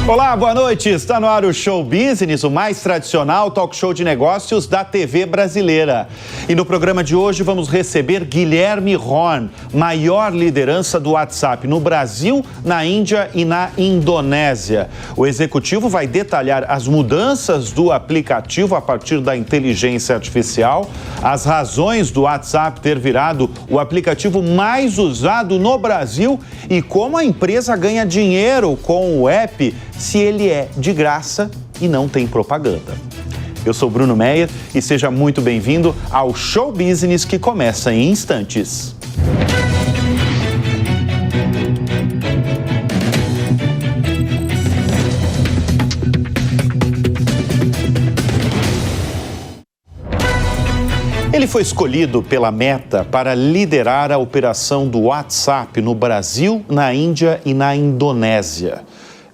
Olá, boa noite. Está no ar o Show Business, o mais tradicional talk show de negócios da TV brasileira. E no programa de hoje vamos receber Guilherme Horn, maior liderança do WhatsApp no Brasil, na Índia e na Indonésia. O executivo vai detalhar as mudanças do aplicativo a partir da inteligência artificial, as razões do WhatsApp ter virado o aplicativo mais usado no Brasil e como a empresa ganha dinheiro com o app se ele é de graça e não tem propaganda. Eu sou Bruno Meyer e seja muito bem-vindo ao Show Business que começa em instantes. Ele foi escolhido pela Meta para liderar a operação do WhatsApp no Brasil, na Índia e na Indonésia.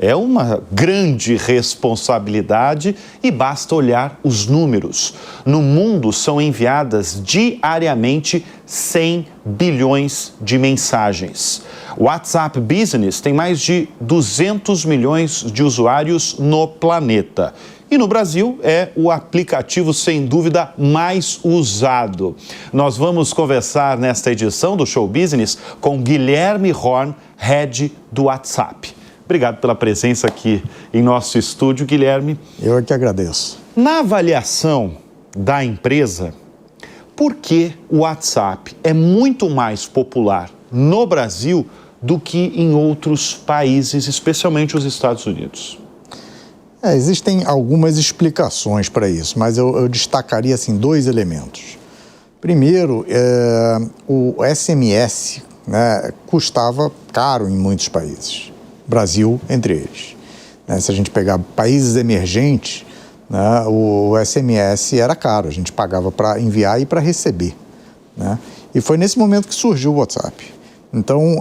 É uma grande responsabilidade e basta olhar os números. No mundo são enviadas diariamente 100 bilhões de mensagens. O WhatsApp Business tem mais de 200 milhões de usuários no planeta. E no Brasil é o aplicativo, sem dúvida, mais usado. Nós vamos conversar nesta edição do Show Business com Guilherme Horn, head do WhatsApp. Obrigado pela presença aqui em nosso estúdio, Guilherme. Eu é que agradeço. Na avaliação da empresa, por que o WhatsApp é muito mais popular no Brasil do que em outros países, especialmente os Estados Unidos? Existem algumas explicações para isso, mas eu destacaria assim, dois elementos. Primeiro, o SMS, né, custava caro em muitos países. Brasil entre eles. Se a gente pegar países emergentes, né, o SMS era caro, a gente pagava para enviar e para receber. Né? E foi nesse momento que surgiu o WhatsApp. Então,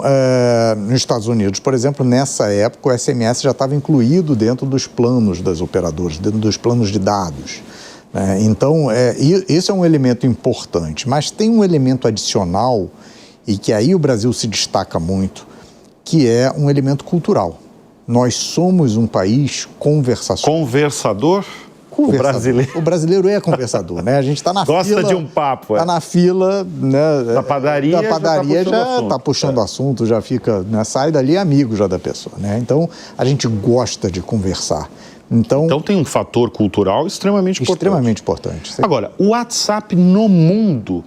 nos Estados Unidos, por exemplo, nessa época o SMS já estava incluído dentro dos planos das operadoras, dentro dos planos de dados. Né? Então, esse é um elemento importante, mas tem um elemento adicional e que aí o Brasil se destaca muito, que é um elemento cultural. Nós somos um país conversacional. Conversador? O brasileiro. O brasileiro é conversador, né? A gente está na fila... Gosta de um papo. Está na fila, né? Da padaria já está puxando assunto, já fica... Né? Sai dali amigo já da pessoa, né? Então, a gente gosta de conversar. Então tem um fator cultural extremamente importante. Extremamente importante. Agora, o WhatsApp no mundo...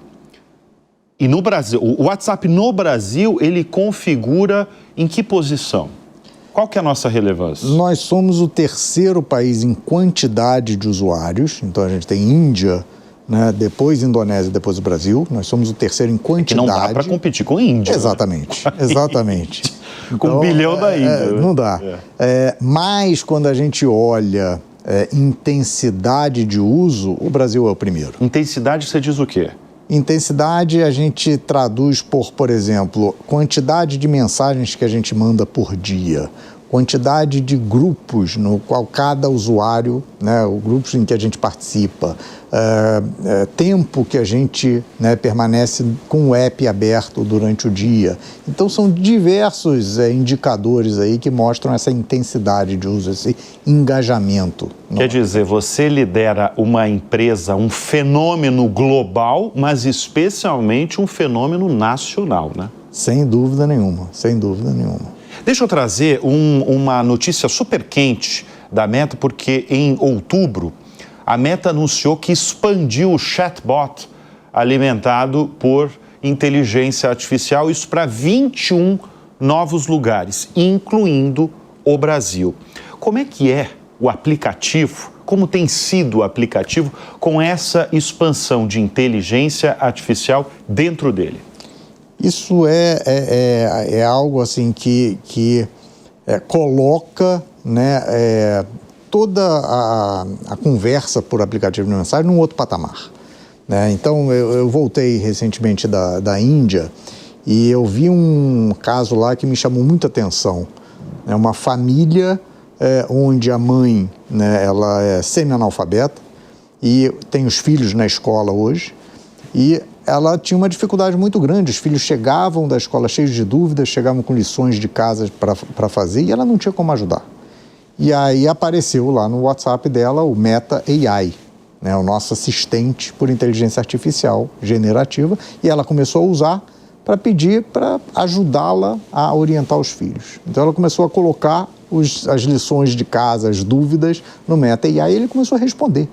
E no Brasil, o WhatsApp no Brasil, ele configura em que posição? Qual que é a nossa relevância? Nós somos o terceiro país em quantidade de usuários. Então, a gente tem Índia, né, depois Indonésia, depois o Brasil. Nós somos o terceiro em quantidade. Que não dá para competir com a Índia. Exatamente, né? Exatamente. Com então, 1 bilhão da Índia. Não dá. Mas, quando a gente olha intensidade de uso, o Brasil é o primeiro. Intensidade, você diz o quê? Intensidade a gente traduz por exemplo, quantidade de mensagens que a gente manda por dia, quantidade de grupos no qual cada usuário, né, os grupos em que a gente participa, tempo que a gente, né, permanece com o app aberto durante o dia. Então, são diversos indicadores aí que mostram essa intensidade de uso, esse engajamento. Quer dizer, você lidera uma empresa, um fenômeno global, mas especialmente um fenômeno nacional, né? Sem dúvida nenhuma, sem dúvida nenhuma. Deixa eu trazer uma notícia super quente da Meta, porque em outubro a Meta anunciou que expandiu o chatbot alimentado por inteligência artificial, isso para 21 novos lugares, incluindo o Brasil. Como é que é o aplicativo? Como tem sido o aplicativo com essa expansão de inteligência artificial dentro dele? Isso é algo assim que coloca, né, toda a conversa por aplicativo de mensagem num outro patamar. Né? Então, eu voltei recentemente da Índia e eu vi um caso lá que me chamou muita atenção. É uma família onde a mãe, né, ela é semi-analfabeta e tem os filhos na escola hoje e ela tinha uma dificuldade muito grande. Os filhos chegavam da escola cheios de dúvidas, chegavam com lições de casa para fazer e ela não tinha como ajudar. E aí apareceu lá no WhatsApp dela o Meta AI, né, o nosso assistente por inteligência artificial generativa, e ela começou a usar para pedir para ajudá-la a orientar os filhos. Então ela começou a colocar as lições de casa, as dúvidas no Meta AI, e ele começou a responder.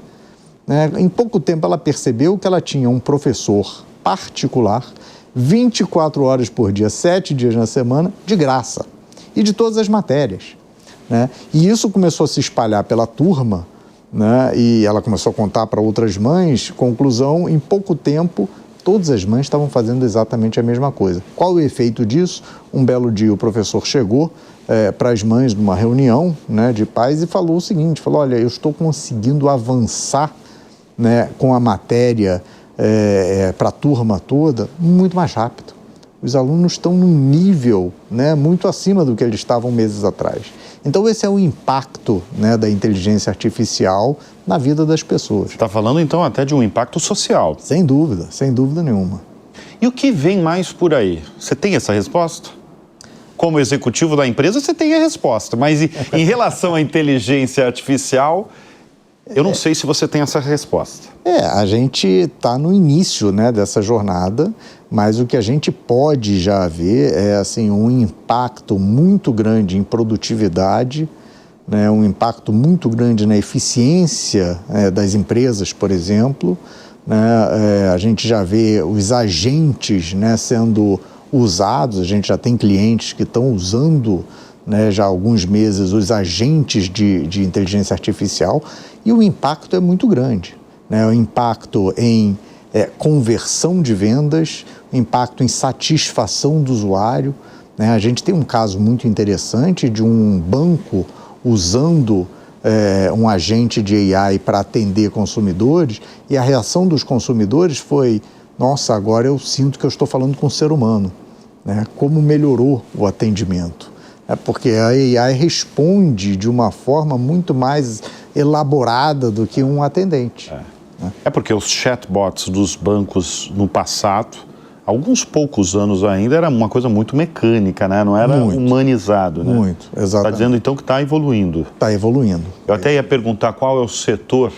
Né? Em pouco tempo ela percebeu que ela tinha um professor particular, 24 horas por dia, 7 dias na semana, de graça, e de todas as matérias. Né? E isso começou a se espalhar pela turma, né? E ela começou a contar para outras mães. Conclusão, em pouco tempo, todas as mães estavam fazendo exatamente a mesma coisa. Qual o efeito disso? Um belo dia o professor chegou para as mães numa reunião, né, de pais, e falou o seguinte, falou, olha, eu estou conseguindo avançar, né, com a matéria para a turma toda muito mais rápido. Os alunos estão num nível, né, muito acima do que eles estavam meses atrás. Então, esse é o impacto, né, da inteligência artificial na vida das pessoas. Você está falando, então, até de um impacto social. Sem dúvida nenhuma. E o que vem mais por aí? Você tem essa resposta? Como executivo da empresa, você tem a resposta. Mas em relação à inteligência artificial, eu não sei se você tem essa resposta. A gente está no início, né, dessa jornada, mas o que a gente pode já ver é assim, um impacto muito grande em produtividade, né, um impacto muito grande na eficiência das empresas, por exemplo. Né, a gente já vê os agentes, né, sendo usados, a gente já tem clientes que estão usando, né, já há alguns meses os agentes de inteligência artificial, e o impacto é muito grande. Né, o impacto em conversão de vendas, o impacto em satisfação do usuário. Né, a gente tem um caso muito interessante de um banco usando um agente de AI para atender consumidores, e a reação dos consumidores foi, nossa, agora eu sinto que eu estou falando com um ser humano. Né, como melhorou o atendimento. Porque a AI responde de uma forma muito mais elaborada do que um atendente. É porque os chatbots dos bancos no passado, alguns poucos anos ainda, era uma coisa muito mecânica, né? Não era humanizado. Né? Muito, exatamente. Está dizendo então que está evoluindo. Está evoluindo. Eu até ia perguntar qual é o setor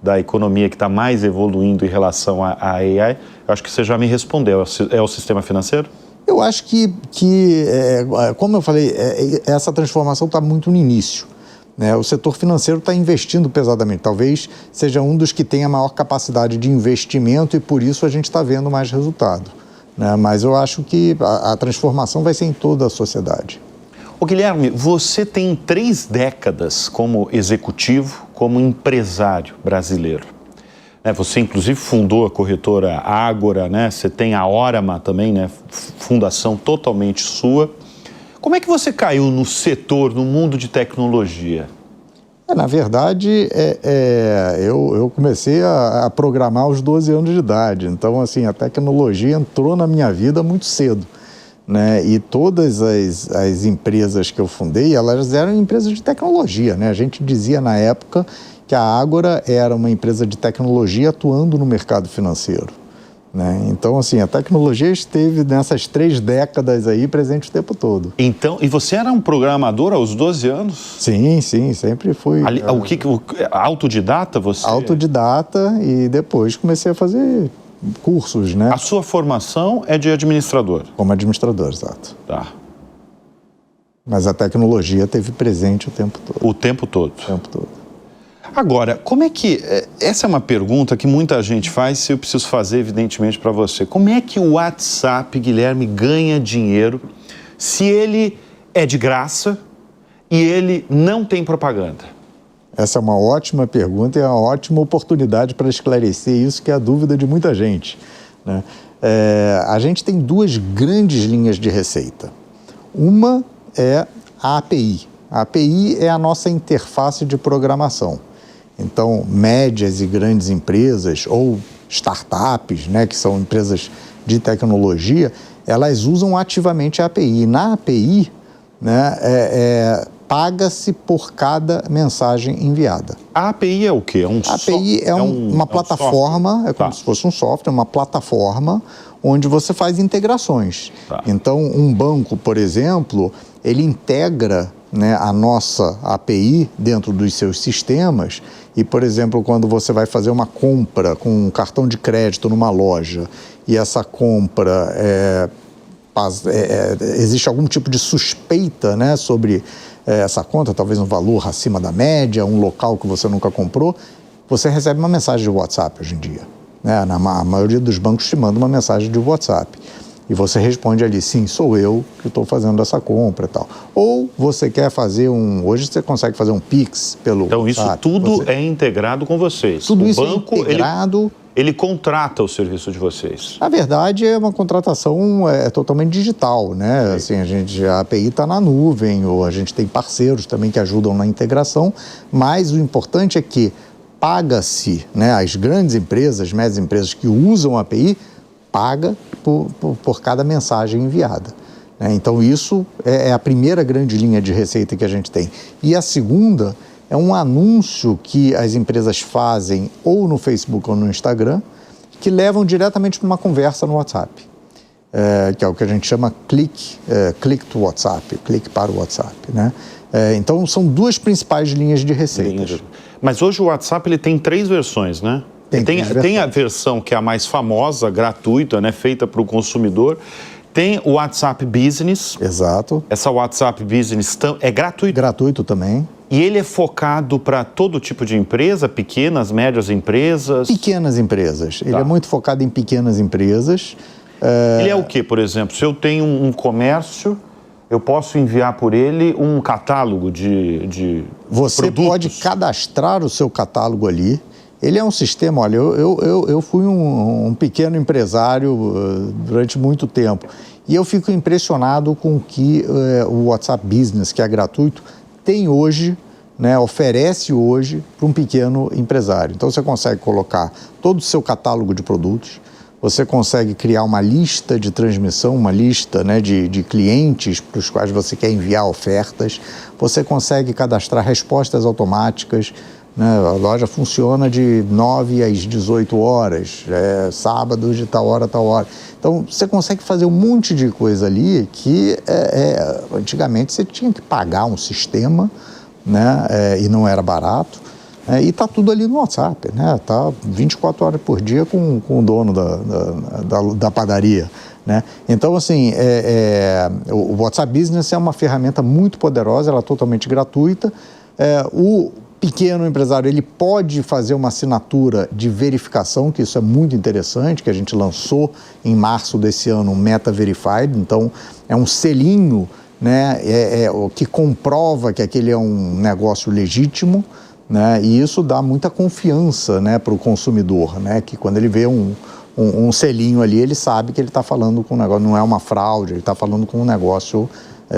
da economia que está mais evoluindo em relação à AI. Eu acho que você já me respondeu. É o sistema financeiro? Eu acho que como eu falei, essa transformação está muito no início. Né? O setor financeiro está investindo pesadamente. Talvez seja um dos que tem a maior capacidade de investimento e por isso a gente está vendo mais resultado. Né? Mas eu acho que a transformação vai ser em toda a sociedade. Ô Guilherme, você tem 3 décadas como executivo, como empresário brasileiro. Você, inclusive, fundou a corretora Ágora, né? Você tem a Órama também, né? Fundação totalmente sua. Como é que você caiu no setor, no mundo de tecnologia? Na verdade, eu comecei a programar aos 12 anos de idade. Então, assim, a tecnologia entrou na minha vida muito cedo. Né? E todas as empresas que eu fundei, elas eram empresas de tecnologia. Né? A gente dizia na época que a Ágora era uma empresa de tecnologia atuando no mercado financeiro. Né? Então, assim, a tecnologia esteve nessas 3 décadas aí presente o tempo todo. Então, e você era um programador aos 12 anos? Sim, sempre fui. Autodidata você? Autodidata, e depois comecei a fazer cursos, né? A sua formação é de administrador? Como administrador, exato. Tá. Mas a tecnologia teve presente o tempo todo. O tempo todo? O tempo todo. Agora, como é que... Essa é uma pergunta que muita gente faz, e eu preciso fazer, evidentemente, para você. Como é que o WhatsApp, Guilherme, ganha dinheiro se ele é de graça e ele não tem propaganda? Essa é uma ótima pergunta e é uma ótima oportunidade para esclarecer isso, que é a dúvida de muita gente. Né? A gente tem 2 grandes linhas de receita. Uma é a API. A API é a nossa interface de programação. Então, médias e grandes empresas ou startups, né, que são empresas de tecnologia, elas usam ativamente a API. E na API, né, paga-se por cada mensagem enviada. A API é o quê? A API é uma plataforma, é como se fosse um software, uma plataforma onde você faz integrações. Então, um banco, por exemplo, ele integra, né, a nossa API dentro dos seus sistemas e, por exemplo, quando você vai fazer uma compra com um cartão de crédito numa loja e essa compra existe algum tipo de suspeita, né, sobre essa conta, talvez um valor acima da média, um local que você nunca comprou, você recebe uma mensagem de WhatsApp hoje em dia. Né? A maioria dos bancos te manda uma mensagem de WhatsApp. E você responde ali, sim, sou eu que estou fazendo essa compra e tal. Ou você quer fazer hoje você consegue fazer um Pix pelo Então WhatsApp. Isso tudo é integrado com vocês. Tudo isso banco, é integrado. Ele contrata o serviço de vocês. Na verdade, é uma contratação totalmente digital, né? Assim, a API está na nuvem, ou a gente tem parceiros também que ajudam na integração, mas o importante é que paga-se, né? As grandes empresas, médias empresas que usam a API, paga por cada mensagem enviada. Né? Então, isso é a primeira grande linha de receita que a gente tem. E a segunda é um anúncio que as empresas fazem ou no Facebook ou no Instagram, que levam diretamente para uma conversa no WhatsApp, que é o que a gente chama click to WhatsApp, clique para o WhatsApp. Né? Então, são duas principais linhas de receitas. Mas hoje o WhatsApp ele tem 3 versões, né? Tem a versão que é a mais famosa, gratuita, né, feita para o consumidor. Tem o WhatsApp Business. Exato. Essa WhatsApp Business é gratuito? Gratuito também. E ele é focado para todo tipo de empresa, pequenas, médias empresas? Pequenas empresas. Ele é muito focado em pequenas empresas. Ele é o quê, por exemplo? Se eu tenho um comércio, eu posso enviar por ele um catálogo de Você produtos? pode cadastrar o seu catálogo ali. Ele é um sistema, olha, eu fui um pequeno empresário durante muito tempo e eu fico impressionado com o que o WhatsApp Business, que é gratuito, tem hoje, né, oferece hoje para um pequeno empresário. Então você consegue colocar todo o seu catálogo de produtos, você consegue criar uma lista de transmissão, uma lista, né, de clientes para os quais você quer enviar ofertas, você consegue cadastrar respostas automáticas. A loja funciona de 9 às 18 horas, sábado de tal hora, tal hora. Então, você consegue fazer um monte de coisa ali que antigamente você tinha que pagar um sistema, né, e não era barato. E está tudo ali no WhatsApp, né? Está 24 horas por dia com o dono da padaria. Né? Então, assim, o WhatsApp Business é uma ferramenta muito poderosa, ela é totalmente gratuita. O pequeno empresário, ele pode fazer uma assinatura de verificação, que isso é muito interessante, que a gente lançou em março desse ano, um Meta Verified. Então, é um selinho, né, que comprova que aquele é um negócio legítimo, né, e isso dá muita confiança, né, para o consumidor, né, que quando ele vê um selinho ali, ele sabe que ele está falando com um negócio, não é uma fraude, ele está falando com um negócio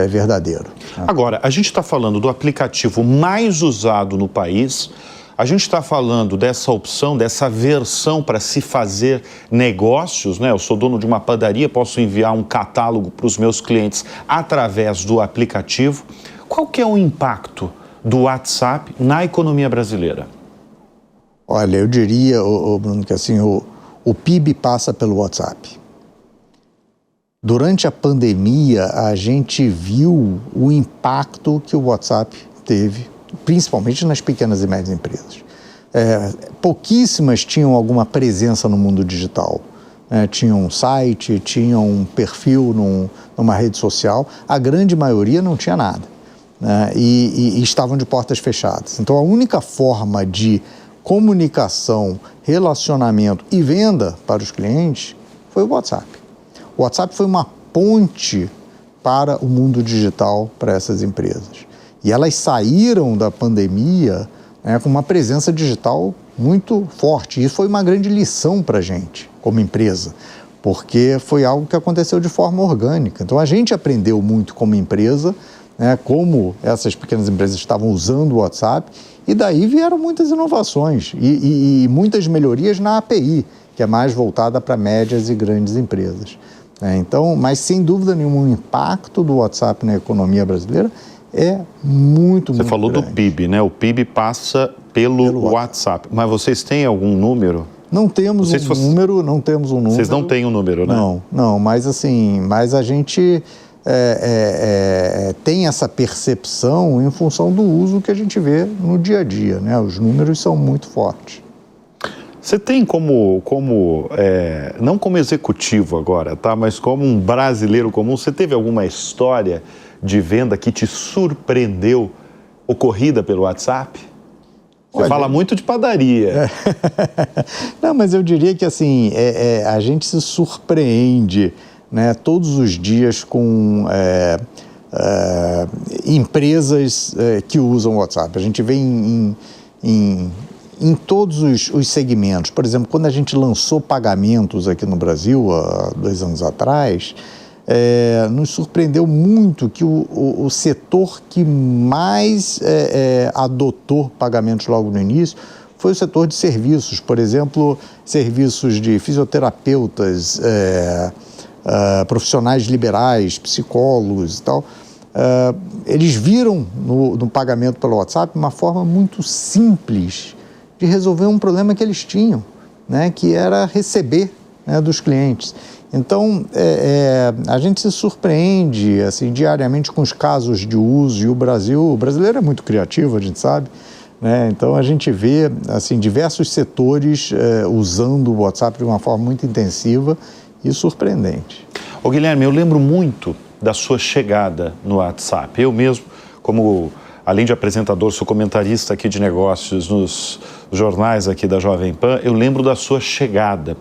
verdadeiro. Agora, a gente está falando do aplicativo mais usado no país, a gente está falando dessa opção, dessa versão para se fazer negócios, né? Eu sou dono de uma padaria, posso enviar um catálogo para os meus clientes através do aplicativo. Qual que é o impacto do WhatsApp na economia brasileira? Olha, eu diria, Bruno, que assim, o PIB passa pelo WhatsApp. Durante a pandemia, a gente viu o impacto que o WhatsApp teve, principalmente nas pequenas e médias empresas. Pouquíssimas tinham alguma presença no mundo digital. Tinham um site, tinham um perfil numa rede social. A grande maioria não tinha nada, né? E estavam de portas fechadas. Então, a única forma de comunicação, relacionamento e venda para os clientes foi o WhatsApp. O WhatsApp foi uma ponte para o mundo digital para essas empresas. E elas saíram da pandemia, né, com uma presença digital muito forte. Isso foi uma grande lição para a gente, como empresa, porque foi algo que aconteceu de forma orgânica. Então, a gente aprendeu muito como empresa, né, como essas pequenas empresas estavam usando o WhatsApp, e daí vieram muitas inovações e muitas melhorias na API, que é mais voltada para médias e grandes empresas. Então, mas sem dúvida nenhuma, o impacto do WhatsApp na economia brasileira é muito grande. Você falou do PIB, né? O PIB passa pelo WhatsApp. Mas vocês têm algum número? Não temos um número, não temos um número. Vocês não têm um número, né? Não, mas assim, mas a gente tem essa percepção em função do uso que a gente vê no dia a dia, né? Os números são muito fortes. Você tem não como executivo agora, tá? Mas como um brasileiro comum, você teve alguma história de venda que te surpreendeu ocorrida pelo WhatsApp? Você fala muito de padaria. Não, mas eu diria que assim, a gente se surpreende, né, todos os dias com empresas que usam o WhatsApp. A gente vê em todos os segmentos. Por exemplo, quando a gente lançou pagamentos aqui no Brasil, há 2 anos atrás, nos surpreendeu muito que o setor que mais adotou pagamentos logo no início foi o setor de serviços. Por exemplo, serviços de fisioterapeutas, profissionais liberais, psicólogos e tal. Eles viram no pagamento pelo WhatsApp uma forma muito simples de resolver um problema que eles tinham, né, que era receber, né, dos clientes. Então, a gente se surpreende assim, diariamente com os casos de uso, e o brasileiro é muito criativo, a gente sabe, né? Então a gente vê assim, diversos setores usando o WhatsApp de uma forma muito intensiva e surpreendente. Ô Guilherme, eu lembro muito da sua chegada no WhatsApp. Eu mesmo, como além de apresentador, sou comentarista aqui de negócios nos jornais aqui da Jovem Pan, eu lembro da sua chegada,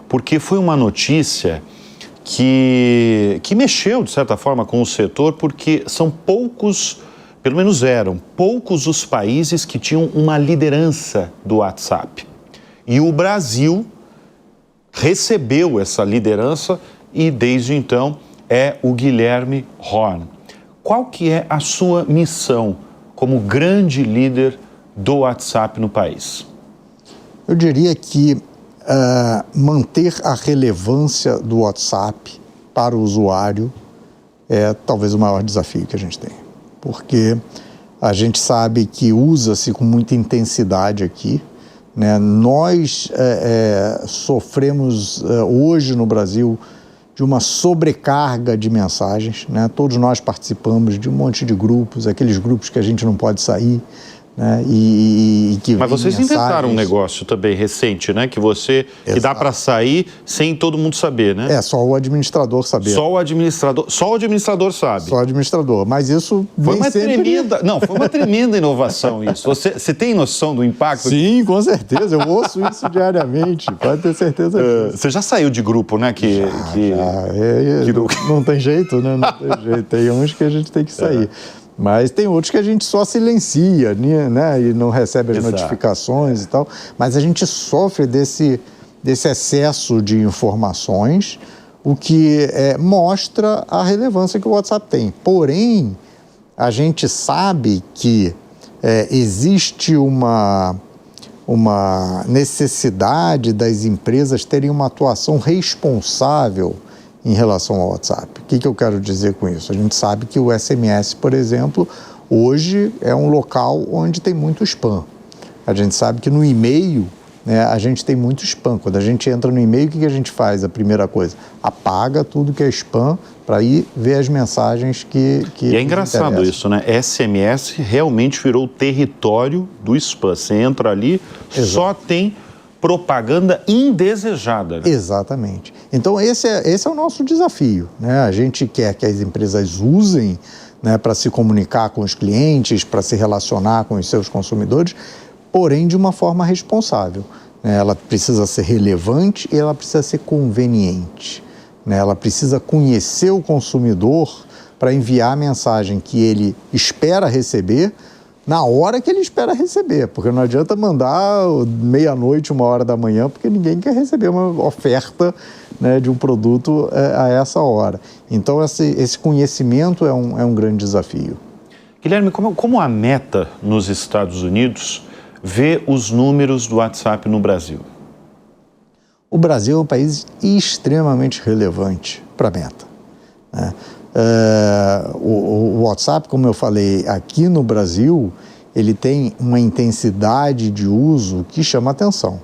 porque foi uma notícia que mexeu, de certa forma, com o setor, porque são poucos, pelo menos eram, poucos os países que tinham uma liderança do WhatsApp. E o Brasil recebeu essa liderança e, desde então, é o Guilherme Horn. Qual que é a sua missão como grande líder do WhatsApp no país? Eu diria que manter a relevância do WhatsApp para o usuário é talvez o maior desafio que a gente tem. Porque a gente sabe que usa-se com muita intensidade aqui, né? Nós sofremos hoje no Brasil de uma sobrecarga de mensagens, né? Todos nós participamos de um monte de grupos, aqueles grupos que a gente não pode sair, né? Mas vocês inventaram um negócio também recente, né? Que dá para sair sem todo mundo saber, né? Só o administrador saber. Só o administrador sabe. Só o administrador, mas isso foi uma tremenda inovação isso. Você tem noção do impacto? Sim, com certeza. Eu ouço isso diariamente. Pode ter certeza disso. Você já saiu de grupo, né? Não tem jeito, né? Não tem jeito. Tem uns que a gente tem que sair. Mas tem outros que a gente só silencia, né? E não recebe as notificações e tal. Mas a gente sofre desse excesso de informações, o que mostra a relevância que o WhatsApp tem. Porém, a gente sabe que existe uma necessidade das empresas terem uma atuação responsável em relação ao WhatsApp. O que eu quero dizer com isso? A gente sabe que o SMS, por exemplo, hoje é um local onde tem muito spam. A gente sabe que no e-mail, né, a gente tem muito spam. Quando a gente entra no e-mail, o que a gente faz? A primeira coisa, apaga tudo que é spam para ir ver as mensagens que E é engraçado isso, né? SMS realmente virou o território do spam. Você entra ali, só tem propaganda indesejada. Né? Exatamente. Então, esse é o nosso desafio, né? A gente quer que as empresas usem, né, para se comunicar com os clientes, para se relacionar com os seus consumidores, porém de uma forma responsável. Né? Ela precisa ser relevante e ela precisa ser conveniente. Né? Ela precisa conhecer o consumidor para enviar a mensagem que ele espera receber na hora que ele espera receber, porque não adianta mandar meia-noite, 1h da manhã, porque ninguém quer receber uma oferta, né, de um produto a essa hora. Então, esse conhecimento é um grande desafio. Guilherme, como a Meta nos Estados Unidos vê os números do WhatsApp no Brasil? O Brasil é um país extremamente relevante para a Meta, né? O WhatsApp, como eu falei, aqui no Brasil, ele tem uma intensidade de uso que chama atenção,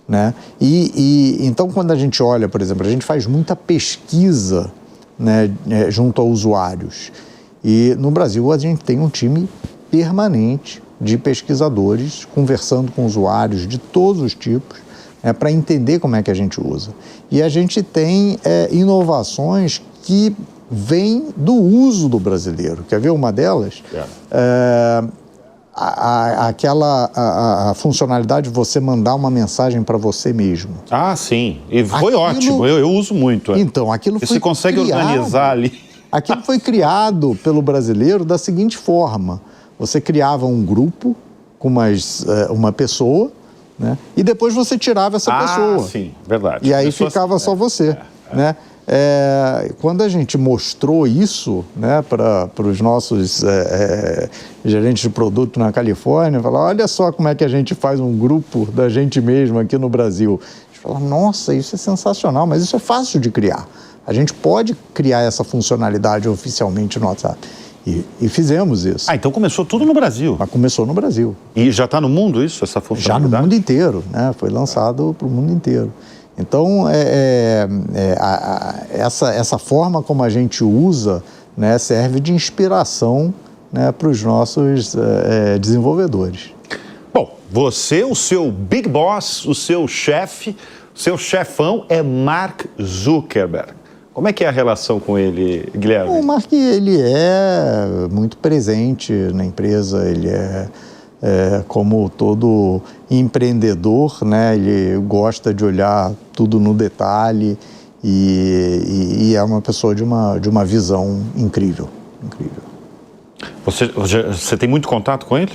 né? Então, quando a gente olha, por exemplo, a gente faz muita pesquisa né, junto a usuários. E no Brasil a gente tem um time permanente de pesquisadores conversando com usuários de todos os tipos, para entender como é que a gente usa. E a gente tem inovações que vêm do uso do brasileiro. Quer ver uma delas? A funcionalidade de você mandar uma mensagem para você mesmo. Ah, sim. E foi ótimo. Eu uso muito. Então, aquilo foi Você consegue organizar ali. Aquilo foi criado pelo brasileiro da seguinte forma. Você criava um grupo com uma pessoa, né? E depois você tirava essa pessoa. Ah, sim, verdade. E aí ficava só você, né? Quando a gente mostrou isso, né, para os nossos gerentes de produto na Califórnia, falaram, olha só como é que a gente faz um grupo da gente mesmo aqui no Brasil. A gente falou, nossa, isso é sensacional, mas isso é fácil de criar. A gente pode criar essa funcionalidade oficialmente no WhatsApp. E fizemos isso. Ah, então começou tudo no Brasil. Mas começou no Brasil. E já está no mundo isso, essa funcionalidade? Já no mundo inteiro, né? Foi lançado para o mundo inteiro. Então, essa forma como a gente usa, né, serve de inspiração, né, para os nossos desenvolvedores. Bom, você, o seu big boss, o seu chefe, o seu chefão é Mark Zuckerberg. Como é que é a relação com ele, Guilherme? O Mark, ele é muito presente na empresa, ele como todo empreendedor, né, ele gosta de olhar tudo no detalhe e é uma pessoa de uma visão incrível. Você tem muito contato com ele?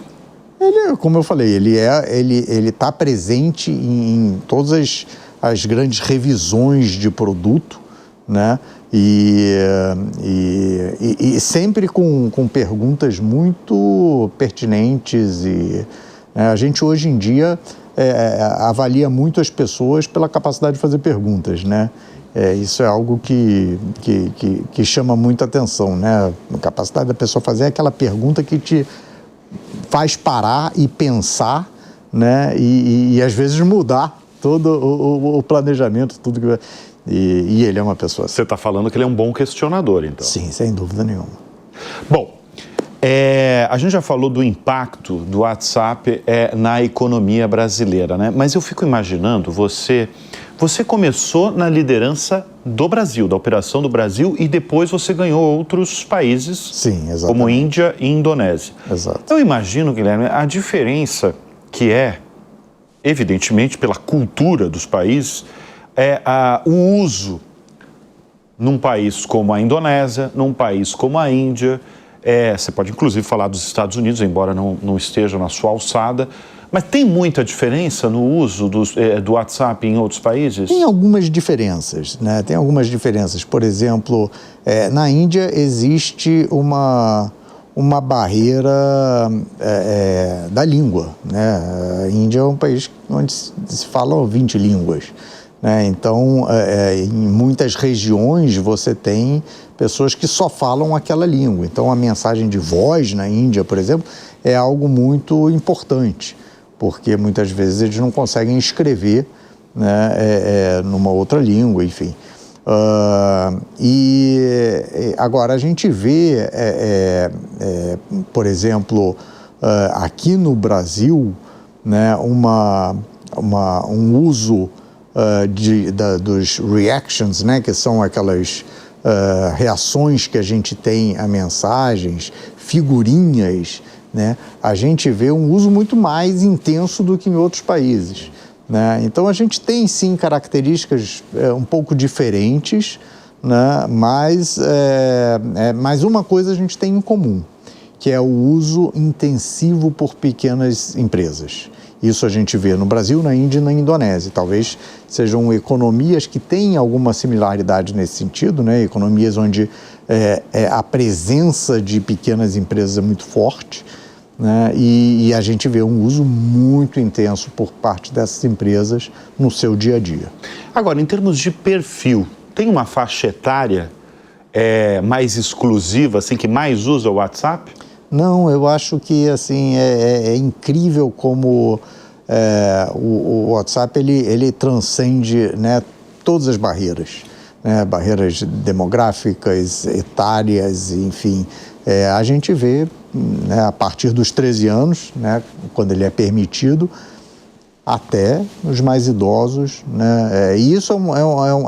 Ele, como eu falei, ele está presente em todas as grandes revisões de produto, né? E sempre com perguntas muito pertinentes a gente hoje em dia avalia muito as pessoas pela capacidade de fazer perguntas, né? Isso é algo que chama muita atenção, né? A capacidade da pessoa fazer aquela pergunta que te faz parar e pensar, né? E às vezes mudar todo o planejamento, tudo que... E ele é uma pessoa... Você está falando que ele é um bom questionador, então? Sim, sem dúvida nenhuma. Bom, a gente já falou do impacto do WhatsApp na economia brasileira, né? Mas eu fico imaginando, você começou na liderança do Brasil, da operação do Brasil, e depois você ganhou outros países, sim, exatamente, como Índia e Indonésia. Exato. Eu imagino, Guilherme, a diferença que evidentemente, pela cultura dos países, o uso num país como a Indonésia, num país como a Índia, você pode inclusive falar dos Estados Unidos, embora não esteja na sua alçada, mas tem muita diferença no uso do WhatsApp em outros países? Tem algumas diferenças, né? Tem algumas diferenças. Por exemplo, na Índia existe uma barreira da língua, né? A Índia é um país onde se falam 20 línguas. Né? Então, em muitas regiões você tem pessoas que só falam aquela língua. Então, a mensagem de voz na Índia, por exemplo, é algo muito importante, porque muitas vezes eles não conseguem escrever, né, numa outra língua, enfim. Agora, a gente vê, por exemplo, aqui no Brasil, né, um uso dos reactions, né, que são aquelas reações que a gente tem a mensagens, figurinhas, né, a gente vê um uso muito mais intenso do que em outros países, né? Então a gente tem sim características um pouco diferentes, né, mas uma coisa a gente tem em comum, que é o uso intensivo por pequenas empresas. Isso a gente vê no Brasil, na Índia e na Indonésia. Talvez sejam economias que têm alguma similaridade nesse sentido, né? Economias onde a presença de pequenas empresas é muito forte, né? E a gente vê um uso muito intenso por parte dessas empresas no seu dia a dia. Agora, em termos de perfil, tem uma faixa etária mais exclusiva, assim, que mais usa o WhatsApp? Não, eu acho que assim, é incrível como o WhatsApp ele transcende, né, todas as barreiras. né, barreiras demográficas, etárias, enfim. A gente vê, né, a partir dos 13 anos, né, quando ele é permitido, até os mais idosos, né? E isso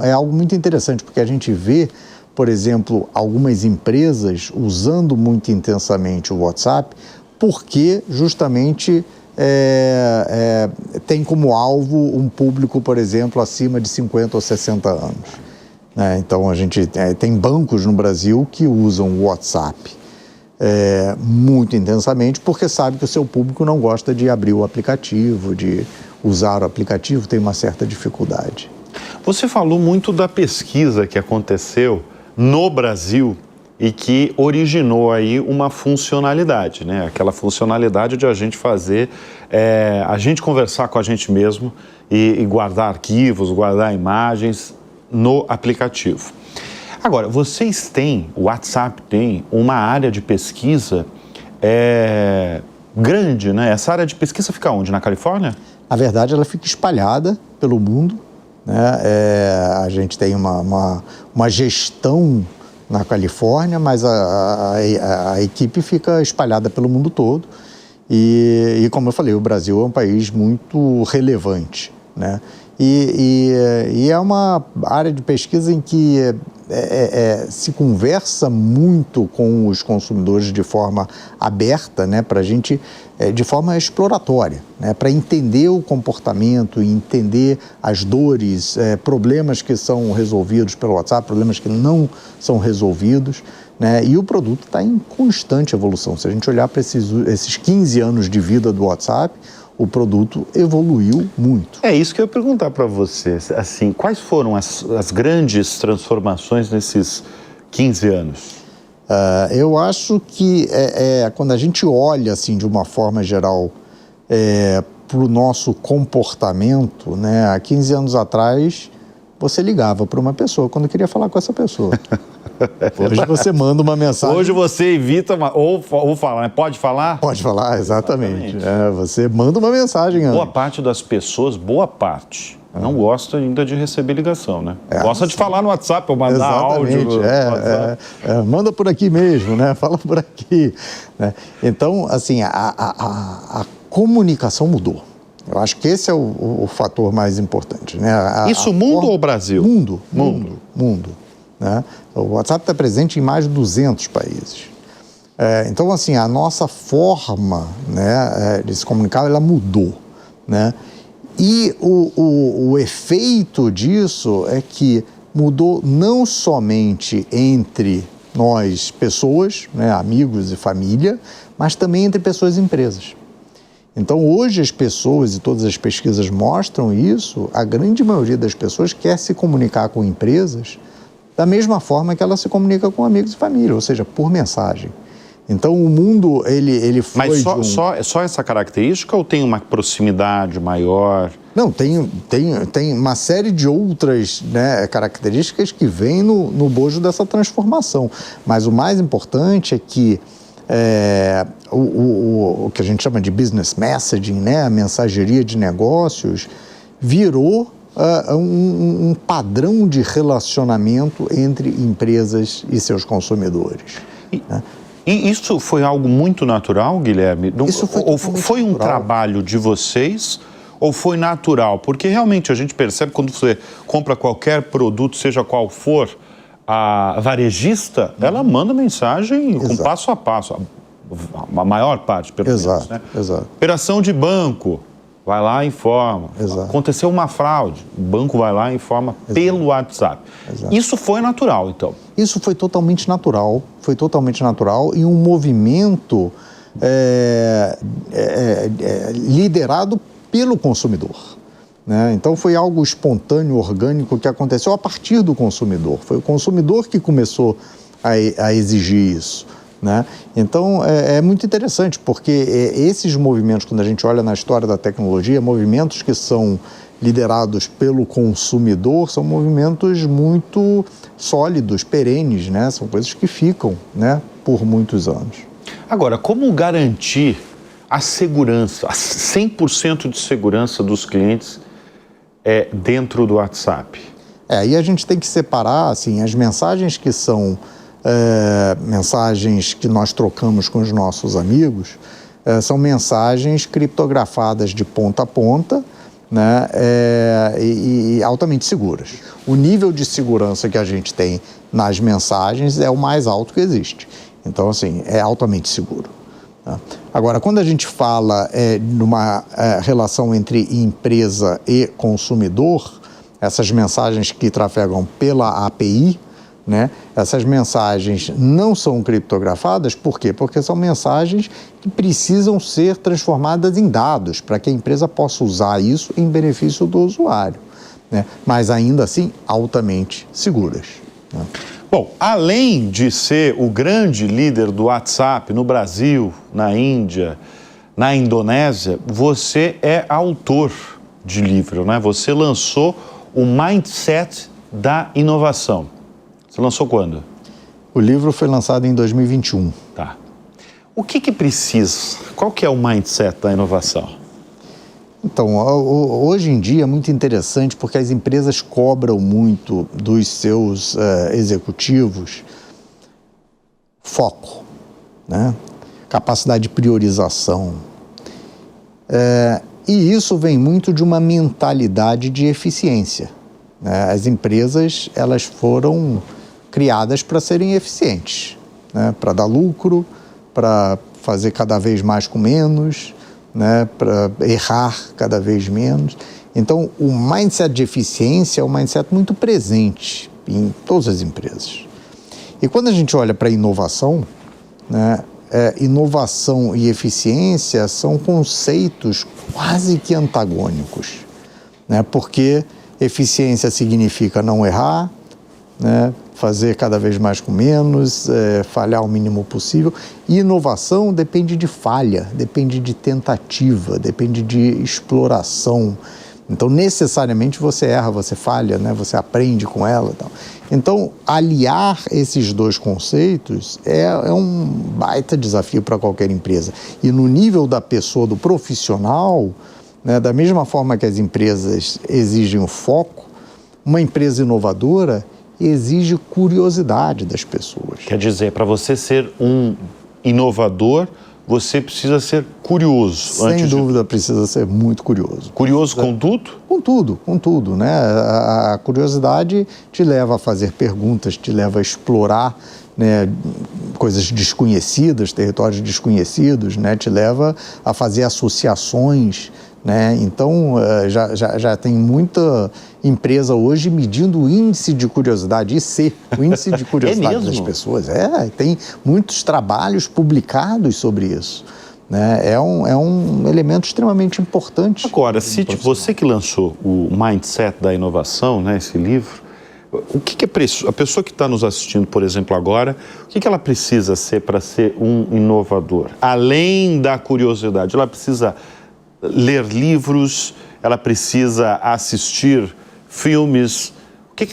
é algo muito interessante, porque a gente vê, por exemplo, algumas empresas usando muito intensamente o WhatsApp, porque justamente tem como alvo um público, por exemplo, acima de 50 ou 60 anos. Né? Então, a gente tem bancos no Brasil que usam o WhatsApp muito intensamente, porque sabe que o seu público não gosta de abrir o aplicativo, de usar o aplicativo, tem uma certa dificuldade. Você falou muito da pesquisa que aconteceu no Brasil e que originou aí uma funcionalidade, né? Aquela funcionalidade de a gente fazer, a gente conversar com a gente mesmo e guardar arquivos, guardar imagens no aplicativo. Agora, vocês têm, o WhatsApp tem uma área de pesquisa grande, né? Essa área de pesquisa fica onde? Na Califórnia? Na verdade, ela fica espalhada pelo mundo, né? A gente tem uma gestão na Califórnia, mas a equipe fica espalhada pelo mundo todo. E como eu falei, o Brasil é um país muito relevante, né? E é uma área de pesquisa em que se conversa muito com os consumidores de forma aberta, né, para a gente, de forma exploratória, né, para entender o comportamento, entender as dores, problemas que são resolvidos pelo WhatsApp, problemas que não são resolvidos, né, e o produto está em constante evolução. Se a gente olhar para esses 15 anos de vida do WhatsApp, o produto evoluiu muito. É isso que eu ia perguntar para você. Assim, quais foram as grandes transformações nesses 15 anos? Eu acho que quando a gente olha assim, de uma forma geral para o nosso comportamento, né, há 15 anos atrás, você ligava para uma pessoa quando queria falar com essa pessoa. Hoje você manda uma mensagem. Hoje você evita ou fala, né? Pode falar? Pode falar, exatamente. Você manda uma mensagem antes. Boa parte das pessoas, não gosta ainda de receber ligação, né? Gosta de falar no WhatsApp ou mandar áudio no WhatsApp. Manda por aqui mesmo, né? Fala por aqui. Né? Então, assim, a comunicação mudou. Eu acho que esse é o fator mais importante. Né? Isso mundo ou Brasil? Mundo. Né? O WhatsApp está presente em mais de 200 países. Então, assim, a nossa forma, né, de se comunicar, ela mudou. Né? E o efeito disso é que mudou não somente entre nós, pessoas, né, amigos e família, mas também entre pessoas e empresas. Então, hoje as pessoas, e todas as pesquisas mostram isso, a grande maioria das pessoas quer se comunicar com empresas da mesma forma que ela se comunica com amigos e família, ou seja, por mensagem. Então, o mundo, ele foi... Mas só essa característica ou tem uma proximidade maior? Não, tem uma série de outras, né, características que vêm no bojo dessa transformação. Mas o mais importante é que o que a gente chama de business messaging, né, a mensageria de negócios, virou um padrão de relacionamento entre empresas e seus consumidores. Né? E isso foi algo muito natural, Guilherme? Isso foi um trabalho de vocês ou foi natural? Porque realmente a gente percebe quando você compra qualquer produto, seja qual for, a varejista, ela manda mensagem com passo a passo, a maior parte, pelo menos. Né? Exato. Operação de banco, vai lá e informa. Exato. Aconteceu uma fraude, o banco vai lá e informa pelo WhatsApp. Exato. Isso foi natural, então? Isso foi totalmente natural e um movimento liderado pelo consumidor. Né? Então, foi algo espontâneo, orgânico, que aconteceu a partir do consumidor. Foi o consumidor que começou a exigir isso. Né? Então, é muito interessante, porque esses movimentos, quando a gente olha na história da tecnologia, movimentos que são liderados pelo consumidor, são movimentos muito sólidos, perenes, né? São coisas que ficam, né, por muitos anos. Agora, como garantir a segurança, a 100% de segurança dos clientes dentro do WhatsApp? Aí a gente tem que separar, assim, as mensagens que são mensagens que nós trocamos com os nossos amigos, são mensagens criptografadas de ponta a ponta, né, e altamente seguras. O nível de segurança que a gente tem nas mensagens é o mais alto que existe. Então, assim, é altamente seguro. Tá? Agora, quando a gente fala numa relação entre empresa e consumidor, essas mensagens que trafegam pela API, né, essas mensagens não são criptografadas, por quê? Porque são mensagens que precisam ser transformadas em dados para que a empresa possa usar isso em benefício do usuário, né, mas ainda assim altamente seguras. Né? Bom, além de ser o grande líder do WhatsApp no Brasil, na Índia, na Indonésia, você é autor de livro, né? Você lançou o Mindset da Inovação. Você lançou quando? O livro foi lançado em 2021. Tá. O que precisa? Qual que é o Mindset da Inovação? Então, hoje em dia é muito interessante porque as empresas cobram muito dos seus executivos foco, né? Capacidade de priorização. E isso vem muito de uma mentalidade de eficiência. Né? As empresas, elas foram criadas para serem eficientes, né? Para dar lucro, para fazer cada vez mais com menos, né? Para errar cada vez menos. Então, o mindset de eficiência é um mindset muito presente em todas as empresas. E quando a gente olha para a inovação, né? Inovação e eficiência são conceitos quase que antagônicos, né? Porque eficiência significa não errar, né? Fazer cada vez mais com menos, falhar o mínimo possível. E inovação depende de falha, depende de tentativa, depende de exploração. Então, necessariamente, você erra, você falha, né? Você aprende com ela e tal. Então, aliar esses dois conceitos é um baita desafio para qualquer empresa. E no nível da pessoa, do profissional, né? Da mesma forma que as empresas exigem o foco, uma empresa inovadora exige curiosidade das pessoas. Quer dizer, para você ser um inovador, você precisa ser curioso. Sem dúvida, precisa ser muito curioso. Curioso com tudo? Com tudo, né? A curiosidade te leva a fazer perguntas, te leva a explorar, né, coisas desconhecidas, territórios desconhecidos, né? Te leva a fazer associações, né? Então, já tem muita empresa hoje medindo o índice de curiosidade, IC, o índice de curiosidade das pessoas. Tem muitos trabalhos publicados sobre isso. Né? É um elemento extremamente importante. Agora, você que lançou o Mindset da Inovação, né, esse livro, o que a pessoa que está nos assistindo, por exemplo, agora, o que ela precisa ser para ser um inovador? Além da curiosidade, ela precisa ler livros, ela precisa assistir filmes.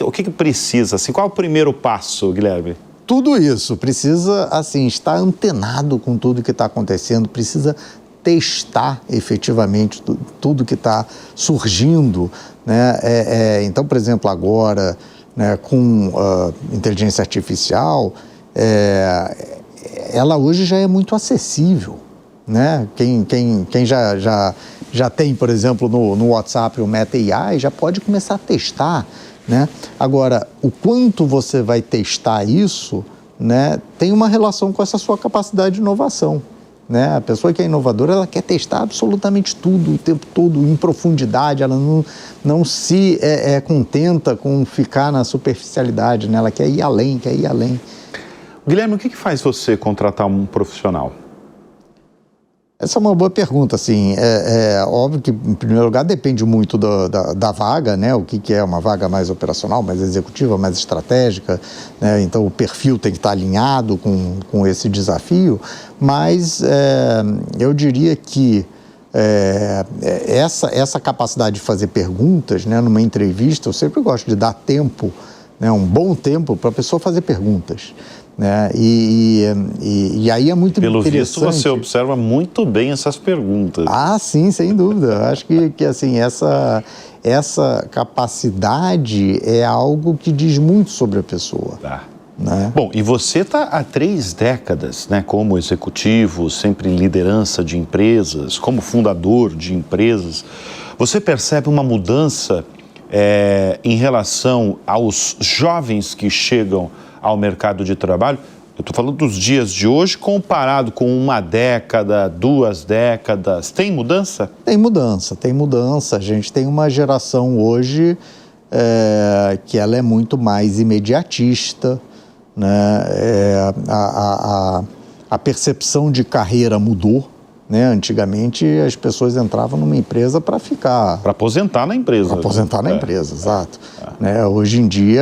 O que precisa? Assim, qual é o primeiro passo, Guilherme? Tudo isso. Precisa, assim, estar antenado com tudo que está acontecendo, precisa testar efetivamente tudo que está surgindo, né? Então, por exemplo, agora, né, com inteligência artificial, ela hoje já é muito acessível. Né? Quem já tem, por exemplo, no WhatsApp o Meta AI, já pode começar a testar, né? Agora, o quanto você vai testar isso, né, tem uma relação com essa sua capacidade de inovação. Né? A pessoa que é inovadora, ela quer testar absolutamente tudo, o tempo todo, em profundidade, ela não se contenta com ficar na superficialidade, né? Ela quer ir além, Guilherme, o que faz você contratar um profissional? Essa é uma boa pergunta, assim, óbvio que, em primeiro lugar, depende muito da vaga, né, o que é uma vaga mais operacional, mais executiva, mais estratégica, né, então o perfil tem que estar alinhado com esse desafio, mas eu diria que essa capacidade de fazer perguntas, né, numa entrevista, eu sempre gosto de dar tempo, né, um bom tempo para a pessoa fazer perguntas. né? E aí é muito Pelo interessante. visto, você observa muito bem essas perguntas. Ah, sim, sem dúvida. Acho que assim, essa capacidade é algo que diz muito sobre a pessoa. Tá. Né? Bom, e você está há 3 décadas, né, como executivo, sempre em liderança de empresas, como fundador de empresas. Você percebe uma mudança em relação aos jovens que chegam ao mercado de trabalho? Eu estou falando dos dias de hoje comparado com 1 década, 2 décadas. Tem mudança? Tem mudança. A gente tem uma geração hoje que ela é muito mais imediatista, né? A percepção de carreira mudou. Né? Antigamente as pessoas entravam numa empresa para ficar... Para aposentar na empresa. Para aposentar na empresa, exato. Né? Hoje em dia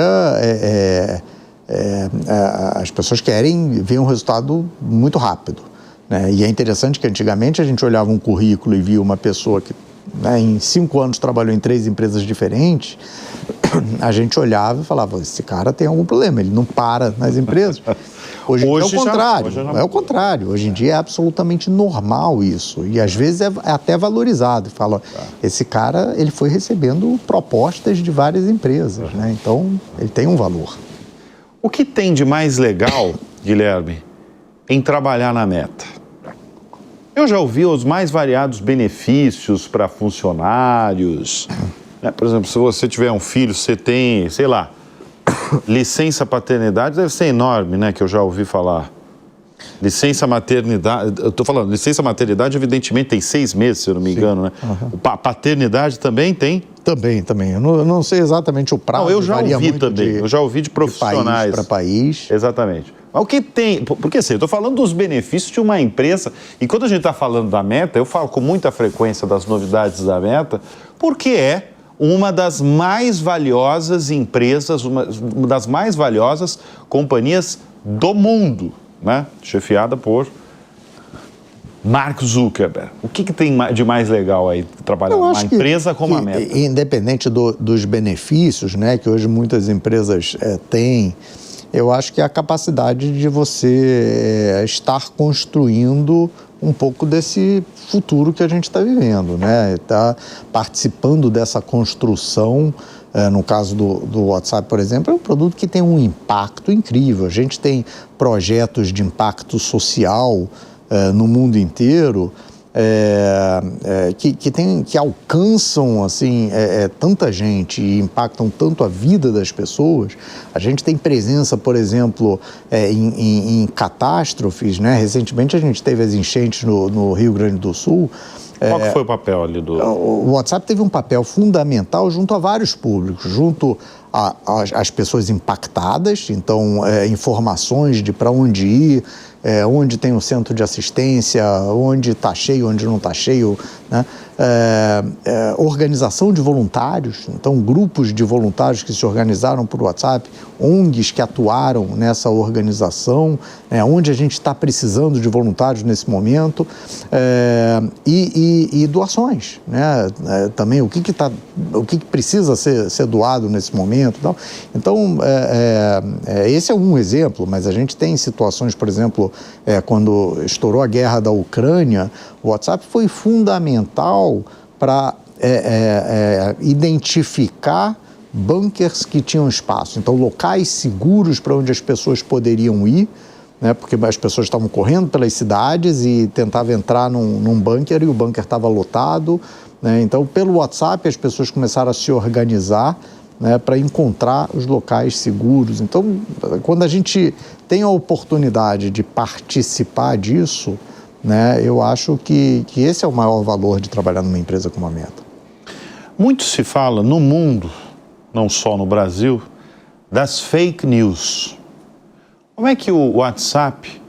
as pessoas querem ver um resultado muito rápido. Né? E é interessante que antigamente a gente olhava um currículo e via uma pessoa que, né, em 5 anos trabalhou em 3 empresas diferentes, a gente olhava e falava, esse cara tem algum problema, ele não para nas empresas. Hoje é o contrário, é o contrário. Hoje em dia é absolutamente normal isso. E às vezes é até valorizado. Fala, esse cara, ele foi recebendo propostas de várias empresas, né? Então, ele tem um valor. O que tem de mais legal, Guilherme, em trabalhar na Meta? Eu já ouvi os mais variados benefícios para funcionários. Né? Por exemplo, se você tiver um filho, você tem, sei lá, licença paternidade deve ser enorme, né? Que eu já ouvi falar. Licença maternidade, eu estou falando, licença maternidade evidentemente tem 6 meses, se eu não me engano, né? Uhum. Paternidade também tem? Também. Eu não sei exatamente o prazo. Não, eu já ouvi também. Eu já ouvi de profissionais. De país para país. Exatamente. Mas o que tem... Porque assim, eu estou falando dos benefícios de uma empresa. E quando a gente está falando da Meta, eu falo com muita frequência das novidades da Meta, porque é uma das mais valiosas empresas, uma das mais valiosas companhias do mundo, né? Chefiada por Mark Zuckerberg. O que tem de mais legal aí trabalhar numa empresa como a Meta? Independente dos benefícios, né, que hoje muitas empresas têm, eu acho que é a capacidade de você estar construindo um pouco desse futuro que a gente está vivendo, né? Está participando dessa construção. No caso do WhatsApp, por exemplo, é um produto que tem um impacto incrível. A gente tem projetos de impacto social no mundo inteiro que alcançam assim, tanta gente e impactam tanto a vida das pessoas. A gente tem presença, por exemplo, em catástrofes, né? Recentemente a gente teve as enchentes no Rio Grande do Sul. Qual que foi o papel ali do... O WhatsApp teve um papel fundamental junto a vários públicos, junto às pessoas impactadas, então informações de para onde ir, onde tem um centro de assistência, onde está cheio, onde não está cheio, né? Organização de voluntários, então grupos de voluntários que se organizaram por WhatsApp, ONGs que atuaram nessa organização, onde a gente está precisando de voluntários nesse momento, e doações, né? Também o que precisa ser doado nesse momento. Então, esse é um exemplo, mas a gente tem situações, por exemplo, quando estourou a guerra da Ucrânia, o WhatsApp foi fundamental para identificar bunkers que tinham espaço, então locais seguros para onde as pessoas poderiam ir, né, porque as pessoas estavam correndo pelas cidades e tentavam entrar num bunker e o bunker estava lotado, né? Então pelo WhatsApp as pessoas começaram a se organizar, né, para encontrar os locais seguros. Então quando a gente tem a oportunidade de participar disso, né, eu acho que esse é o maior valor de trabalhar numa empresa como a Meta. Muito se fala no mundo, não só no Brasil, das fake news. Como é que o WhatsApp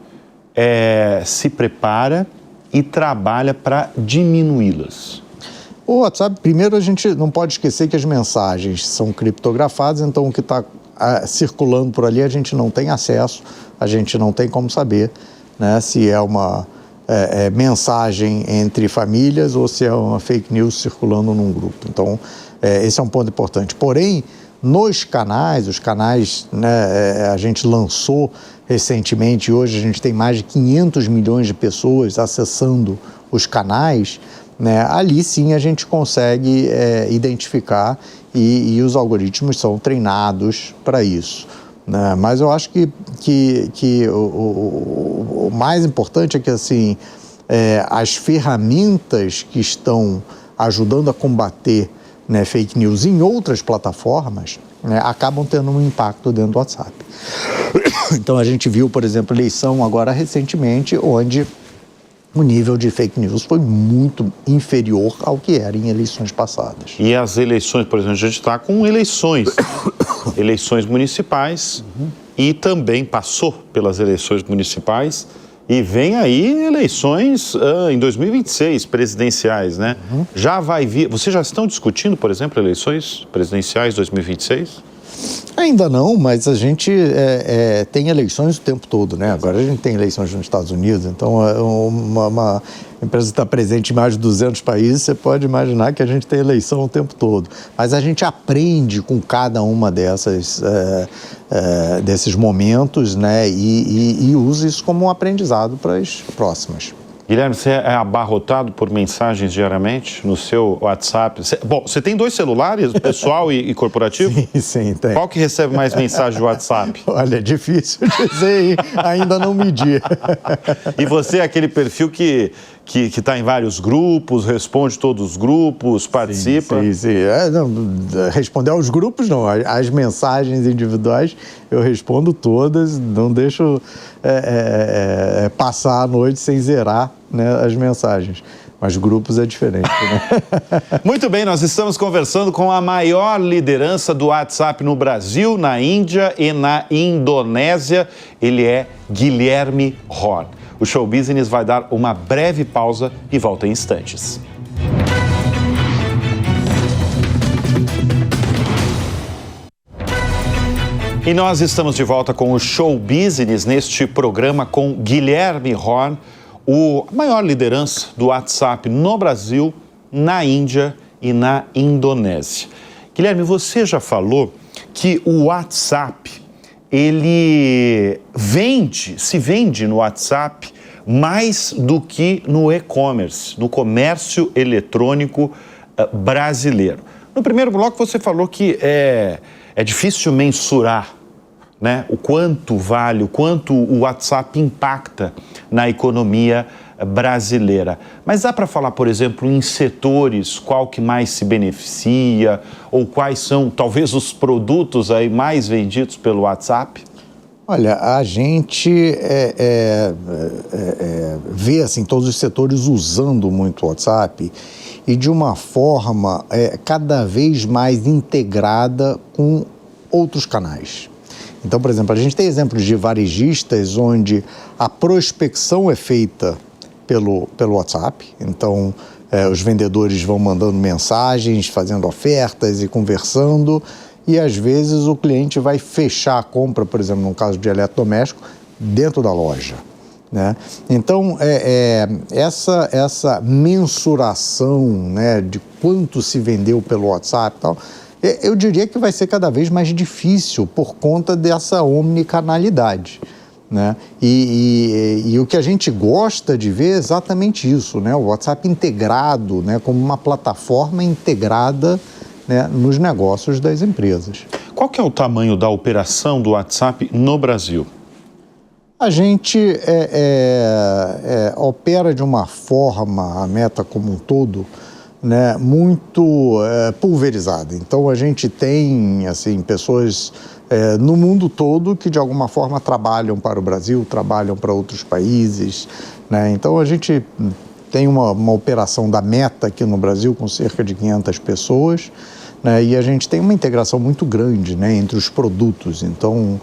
se prepara e trabalha para diminuí-las? O WhatsApp, primeiro, a gente não pode esquecer que as mensagens são criptografadas, então o que está circulando por ali a gente não tem acesso, a gente não tem como saber, né, se é uma mensagem entre famílias ou se é uma fake news circulando num grupo. Então, esse é um ponto importante. Porém, nos canais, os canais, né, a gente lançou recentemente, hoje a gente tem mais de 500 milhões de pessoas acessando os canais, né? Ali sim a gente consegue identificar e os algoritmos são treinados para isso, né? Mas eu acho que o mais importante é que assim, as ferramentas que estão ajudando a combater, né, fake news em outras plataformas, né, acabam tendo um impacto dentro do WhatsApp. Então a gente viu, por exemplo, eleição agora recentemente, onde o nível de fake news foi muito inferior ao que era em eleições passadas. E as eleições, por exemplo, a gente está com eleições municipais, e também passou pelas eleições municipais, e vem aí eleições em 2026, presidenciais, né? Já vai vir... Vocês já estão discutindo, por exemplo, eleições presidenciais 2026? Ainda não, mas a gente tem eleições o tempo todo, né? Agora a gente tem eleições nos Estados Unidos, então uma empresa que está presente em mais de 200 países, você pode imaginar que a gente tem eleição o tempo todo. Mas a gente aprende com cada uma desses momentos, né? E usa isso como um aprendizado para as próximas. Guilherme, você é abarrotado por mensagens diariamente no seu WhatsApp? Você tem 2 celulares, pessoal e corporativo? Sim, tem. Qual que recebe mais mensagens de WhatsApp? Olha, é difícil dizer, ainda não medi. E você é aquele perfil que está em vários grupos, responde todos os grupos, participa? Sim. Responder aos grupos, não. As mensagens individuais eu respondo todas, não deixo passar a noite sem zerar, né, as mensagens. Mas grupos é diferente, né? Muito bem, nós estamos conversando com a maior liderança do WhatsApp no Brasil, na Índia e na Indonésia. Ele é Guilherme Horn. O Show Business vai dar uma breve pausa e volta em instantes. E nós estamos de volta com o Show Business neste programa com Guilherme Horn, a maior liderança do WhatsApp no Brasil, na Índia e na Indonésia. Guilherme, você já falou que o WhatsApp, ele se vende no WhatsApp mais do que no e-commerce, no comércio eletrônico brasileiro. No primeiro bloco você falou que é difícil mensurar, né, o quanto vale, o quanto o WhatsApp impacta na economia brasileira. Mas dá para falar, por exemplo, em setores, qual que mais se beneficia, ou quais são, talvez, os produtos aí mais vendidos pelo WhatsApp? Olha, a gente vê assim, todos os setores usando muito o WhatsApp e de uma forma cada vez mais integrada com outros canais. Então, por exemplo, a gente tem exemplos de varejistas onde a prospecção é feita pelo WhatsApp. Então, os vendedores vão mandando mensagens, fazendo ofertas e conversando. E, às vezes, o cliente vai fechar a compra, por exemplo, no caso de eletrodoméstico, dentro da loja, né? Então, essa mensuração, né, de quanto se vendeu pelo WhatsApp e tal, eu diria que vai ser cada vez mais difícil por conta dessa omnicanalidade, né? E o que a gente gosta de ver é exatamente isso, né? O WhatsApp integrado, né, como uma plataforma integrada, né, nos negócios das empresas. Qual que é o tamanho da operação do WhatsApp no Brasil? A gente opera de uma forma, a Meta como um todo, né, muito pulverizada. Então, a gente tem assim, pessoas no mundo todo que, de alguma forma, trabalham para o Brasil, trabalham para outros países, né? Então, a gente tem uma operação da Meta aqui no Brasil com cerca de 500 pessoas, né? E a gente tem uma integração muito grande, né, entre os produtos. Então,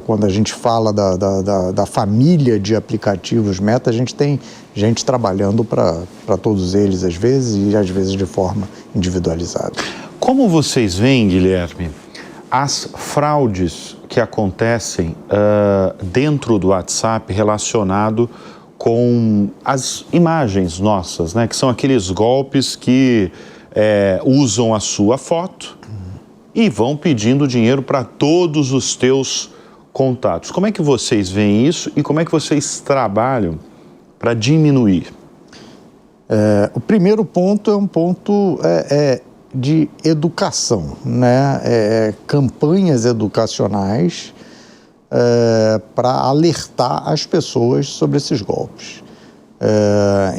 quando a gente fala da família de aplicativos Meta, a gente tem gente trabalhando para todos eles, às vezes, e às vezes de forma individualizada. Como vocês veem, Guilherme, as fraudes que acontecem dentro do WhatsApp relacionado com as imagens nossas, né? Que são aqueles golpes que usam a sua foto e vão pedindo dinheiro para todos os teus contatos. Como é que vocês veem isso e como é que vocês trabalham para diminuir? O primeiro ponto é um ponto de educação, né? Campanhas educacionais para alertar as pessoas sobre esses golpes.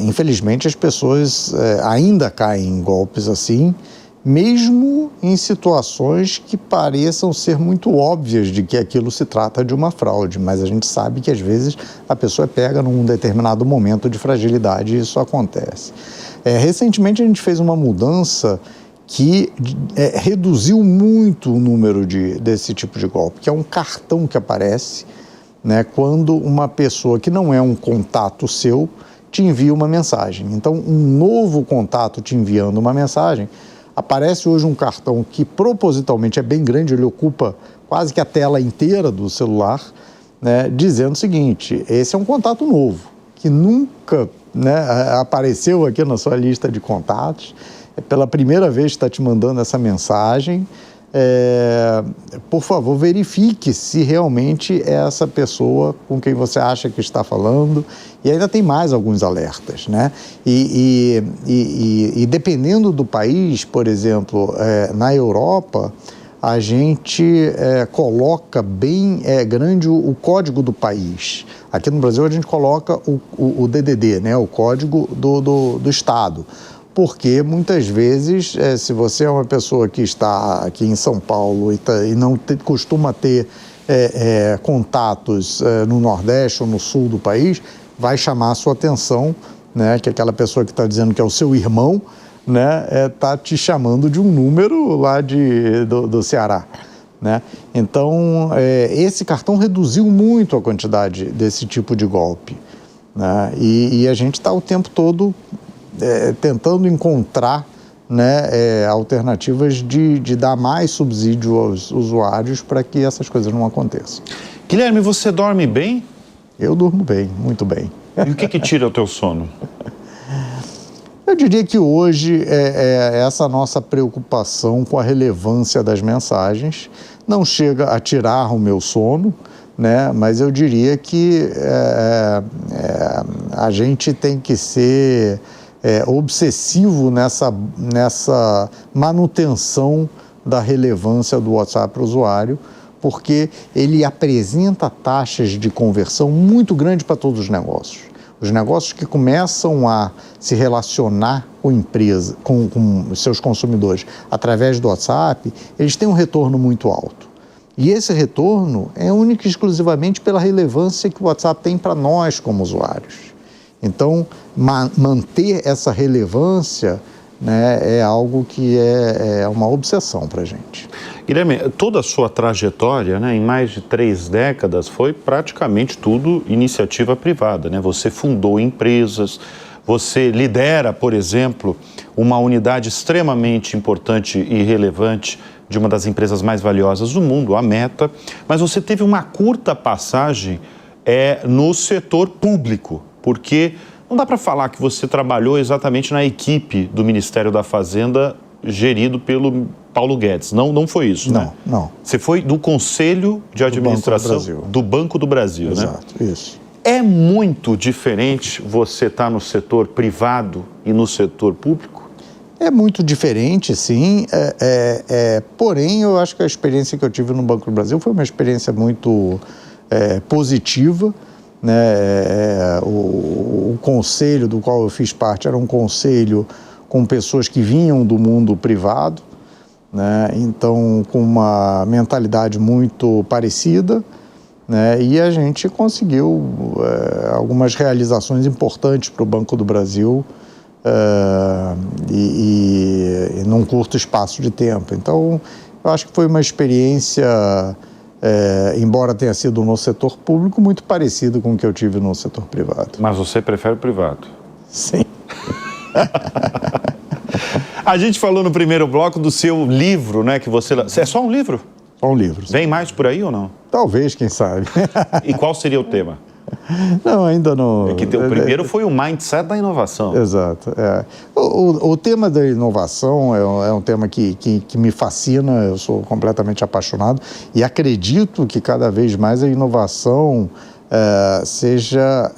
Infelizmente, as pessoas ainda caem em golpes assim, mesmo em situações que pareçam ser muito óbvias de que aquilo se trata de uma fraude, mas a gente sabe que às vezes a pessoa pega num determinado momento de fragilidade e isso acontece. Recentemente a gente fez uma mudança que reduziu muito o número desse tipo de golpe, que é um cartão que aparece, né, quando uma pessoa que não é um contato seu te envia uma mensagem. Então, um novo contato te enviando uma mensagem, aparece hoje um cartão que propositalmente é bem grande, ele ocupa quase que a tela inteira do celular, né, dizendo o seguinte: esse é um contato novo, que nunca, né, apareceu aqui na sua lista de contatos, pela primeira vez está te mandando essa mensagem, por favor, verifique se realmente é essa pessoa com quem você acha que está falando. E ainda tem mais alguns alertas, né? E dependendo do país, por exemplo, na Europa, a gente coloca bem grande o código do país. Aqui no Brasil a gente coloca o DDD, né? O código do estado. Porque muitas vezes, se você é uma pessoa que está aqui em São Paulo e não costuma ter contatos no Nordeste ou no Sul do país, vai chamar a sua atenção, né, que aquela pessoa que está dizendo que é o seu irmão, né, está te chamando de um número lá do Ceará. Né? Então, esse cartão reduziu muito a quantidade desse tipo de golpe. Né? E a gente está o tempo todo tentando encontrar, né, alternativas de dar mais subsídio aos usuários para que essas coisas não aconteçam. Guilherme, você dorme bem? Eu durmo bem, muito bem. E o que tira o teu sono? Eu diria que hoje essa nossa preocupação com a relevância das mensagens não chega a tirar o meu sono, né? Mas eu diria que a gente tem que ser obsessivo nessa manutenção da relevância do WhatsApp para o usuário, porque ele apresenta taxas de conversão muito grandes para todos os negócios. Os negócios que começam a se relacionar com empresa, com os seus consumidores através do WhatsApp, eles têm um retorno muito alto. E esse retorno é único e exclusivamente pela relevância que o WhatsApp tem para nós como usuários. Então, manter essa relevância, né, é algo que é uma obsessão para a gente. Guilherme, toda a sua trajetória, né, em mais de 3 décadas, foi praticamente tudo iniciativa privada, né? Você fundou empresas, você lidera, por exemplo, uma unidade extremamente importante e relevante de uma das empresas mais valiosas do mundo, a Meta, mas você teve uma curta passagem no setor público, porque não dá para falar que você trabalhou exatamente na equipe do Ministério da Fazenda gerido pelo Paulo Guedes. Não foi isso, né? Não. Você foi do Conselho de Administração do Banco do Brasil, né? Exato, isso. É muito diferente você estar no setor privado e no setor público? É muito diferente, sim. Porém, eu acho que a experiência que eu tive no Banco do Brasil foi uma experiência muito positiva. Né? O conselho do qual eu fiz parte era um conselho com pessoas que vinham do mundo privado, né? Então com uma mentalidade muito parecida, né? E a gente conseguiu algumas realizações importantes para o Banco do Brasil e num curto espaço de tempo. Então eu acho que foi uma experiência, embora tenha sido no setor público, muito parecido com o que eu tive no setor privado. Mas você prefere o privado? Sim. A gente falou no primeiro bloco do seu livro, né? Que você... É só um livro? Só um livro. Vem mais por aí ou não? Talvez, quem sabe. E qual seria o tema? Não, ainda não. É que o primeiro foi o mindset da inovação. Exato. O tema da inovação é um tema que me fascina, eu sou completamente apaixonado e acredito que cada vez mais a inovação seja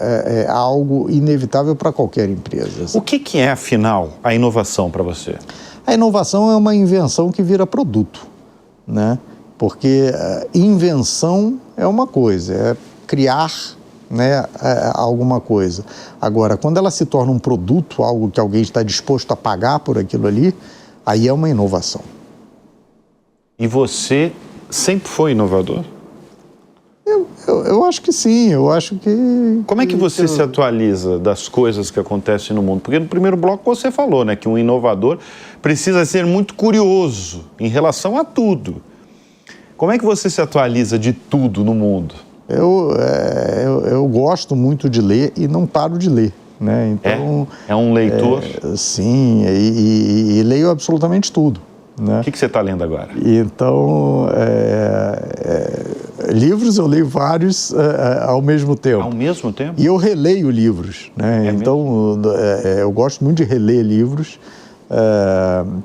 algo inevitável para qualquer empresa. O que é, afinal, a inovação para você? A inovação é uma invenção que vira produto, né? Porque invenção é uma coisa, é criar, né, alguma coisa. Agora, quando ela se torna um produto, algo que alguém está disposto a pagar por aquilo ali, aí é uma inovação. E você sempre foi inovador? Eu acho que sim, eu acho que... Como é que você se atualiza das coisas que acontecem no mundo? Porque no primeiro bloco você falou, né, que um inovador precisa ser muito curioso em relação a tudo. Como é que você se atualiza de tudo no mundo? Eu gosto muito de ler e não paro de ler, né? Então, é um leitor? Sim, e leio absolutamente tudo. Né? O que você está lendo agora? Então, livros eu leio vários ao mesmo tempo. Ao mesmo tempo? E eu releio livros, né? Então, eu gosto muito de reler livros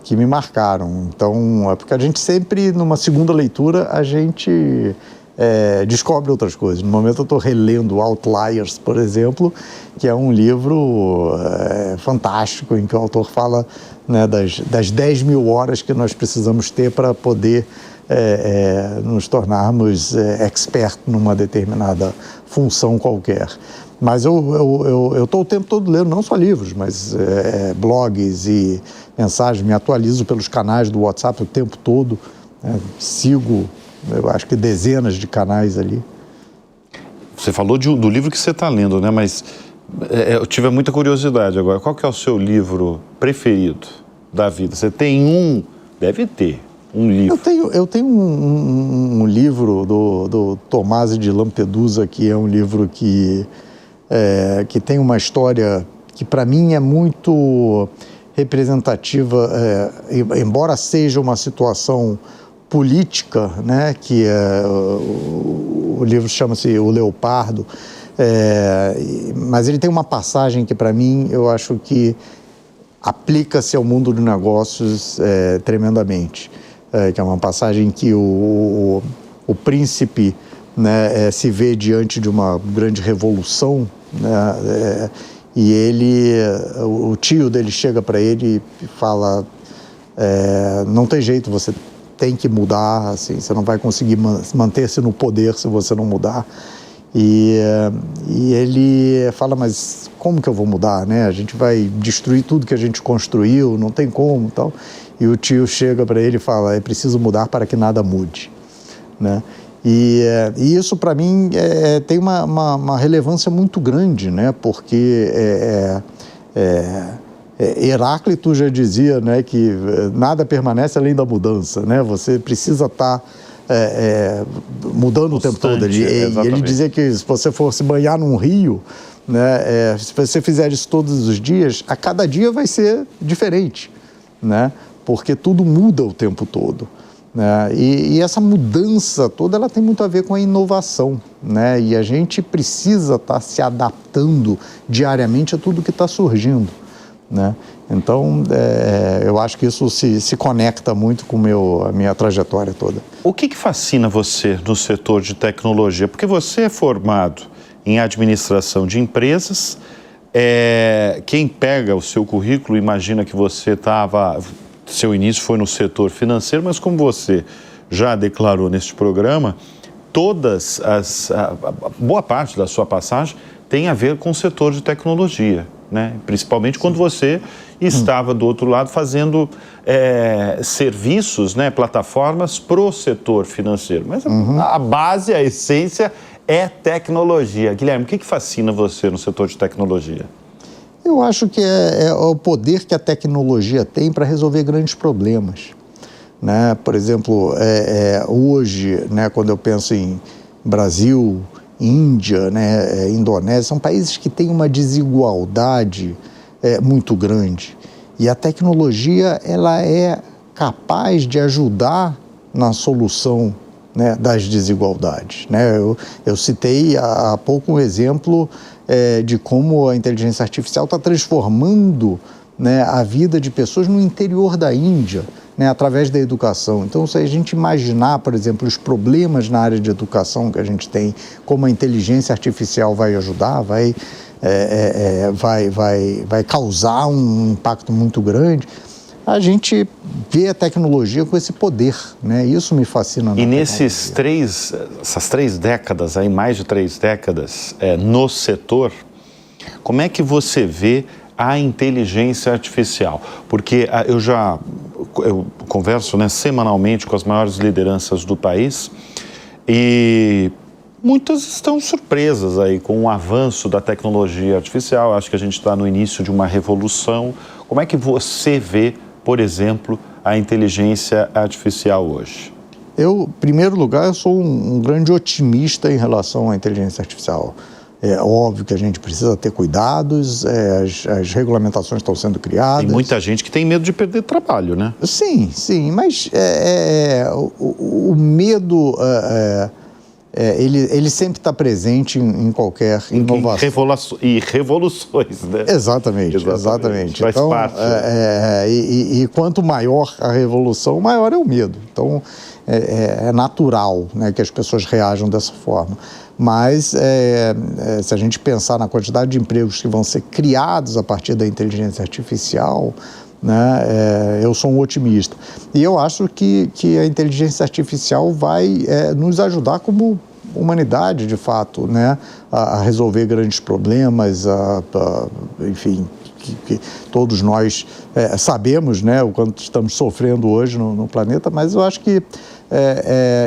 que me marcaram. Então, é porque a gente sempre, numa segunda leitura, a gente descobre outras coisas. No momento eu estou relendo Outliers, por exemplo, que é um livro fantástico, em que o autor fala, né, das 10 mil horas que nós precisamos ter para poder nos tornarmos expert numa determinada função qualquer. Mas eu estou o tempo todo lendo, não só livros, mas blogs e mensagens, me atualizo pelos canais do WhatsApp o tempo todo, sigo, eu acho que dezenas de canais ali. Você falou do livro que você está lendo, né? Mas eu tive muita curiosidade agora. Qual que é o seu livro preferido da vida? Você tem deve ter um livro. Eu tenho um livro do Tomasi de Lampedusa, que é um livro que tem uma história que para mim é muito representativa, embora seja uma situação política, né, que o livro chama-se O Leopardo, mas ele tem uma passagem que para mim eu acho que aplica-se ao mundo dos negócios tremendamente, que é uma passagem que o príncipe, né, se vê diante de uma grande revolução, né, e o tio dele chega para ele e fala, não tem jeito, você tem que mudar, assim, você não vai conseguir manter-se no poder se você não mudar. E ele fala, mas como que eu vou mudar, né? A gente vai destruir tudo que a gente construiu, não tem como, tal. E o tio chega para ele e fala, é preciso mudar para que nada mude, né? E isso para mim tem uma relevância muito grande, né? Porque Heráclito já dizia, né, que nada permanece além da mudança, né? Você precisa estar mudando o tempo todo. E ele dizia que se você fosse banhar num rio, né, se você fizer isso todos os dias, a cada dia vai ser diferente, né? Porque tudo muda o tempo todo. Né? E essa mudança toda ela tem muito a ver com a inovação, né? E a gente precisa estar se adaptando diariamente a tudo que está surgindo, né? Então, eu acho que isso se conecta muito com a minha trajetória toda. O que fascina você no setor de tecnologia? Porque você é formado em administração de empresas, quem pega o seu currículo imagina que você seu início foi no setor financeiro, mas como você já declarou neste programa, boa parte da sua passagem tem a ver com o setor de tecnologia, né? Principalmente quando você estava do outro lado fazendo serviços, né, plataformas para o setor financeiro. Mas a base, a essência é tecnologia. Guilherme, o que fascina você no setor de tecnologia? Eu acho que é o poder que a tecnologia tem para resolver grandes problemas, né? Por exemplo, hoje, né, quando eu penso em Brasil, Índia, né, Indonésia, são países que têm uma desigualdade muito grande. E a tecnologia ela é capaz de ajudar na solução, né, das desigualdades, né? Eu citei há pouco um exemplo de como a inteligência artificial está transformando, né, a vida de pessoas no interior da Índia, né, através da educação. Então, se a gente imaginar, por exemplo, os problemas na área de educação que a gente tem, como a inteligência artificial vai ajudar, vai causar um impacto muito grande, a gente vê a tecnologia com esse poder, né? Isso me fascina. E essas 3 décadas, aí mais de 3 décadas no setor, como é que você vê a inteligência artificial? Porque eu converso, né, semanalmente com as maiores lideranças do país e muitas estão surpresas aí com o avanço da tecnologia artificial. Acho que a gente está no início de uma revolução. Como é que você vê, por exemplo, a inteligência artificial hoje? Em primeiro lugar, eu sou um grande otimista em relação à inteligência artificial. É óbvio que a gente precisa ter cuidados, as regulamentações estão sendo criadas. Tem muita gente que tem medo de perder trabalho, né? Sim, mas o medo, ele sempre está presente em qualquer inovação. E revoluções, né? Exatamente. Faz então, parte. E quanto maior a revolução, maior é o medo. Então, é natural, né, que as pessoas reajam dessa forma. Mas, se a gente pensar na quantidade de empregos que vão ser criados a partir da inteligência artificial, né, eu sou um otimista. E eu acho que a inteligência artificial vai nos ajudar como humanidade, de fato, né, a resolver grandes problemas, enfim, que todos nós sabemos, né, o quanto estamos sofrendo hoje no planeta, mas eu acho que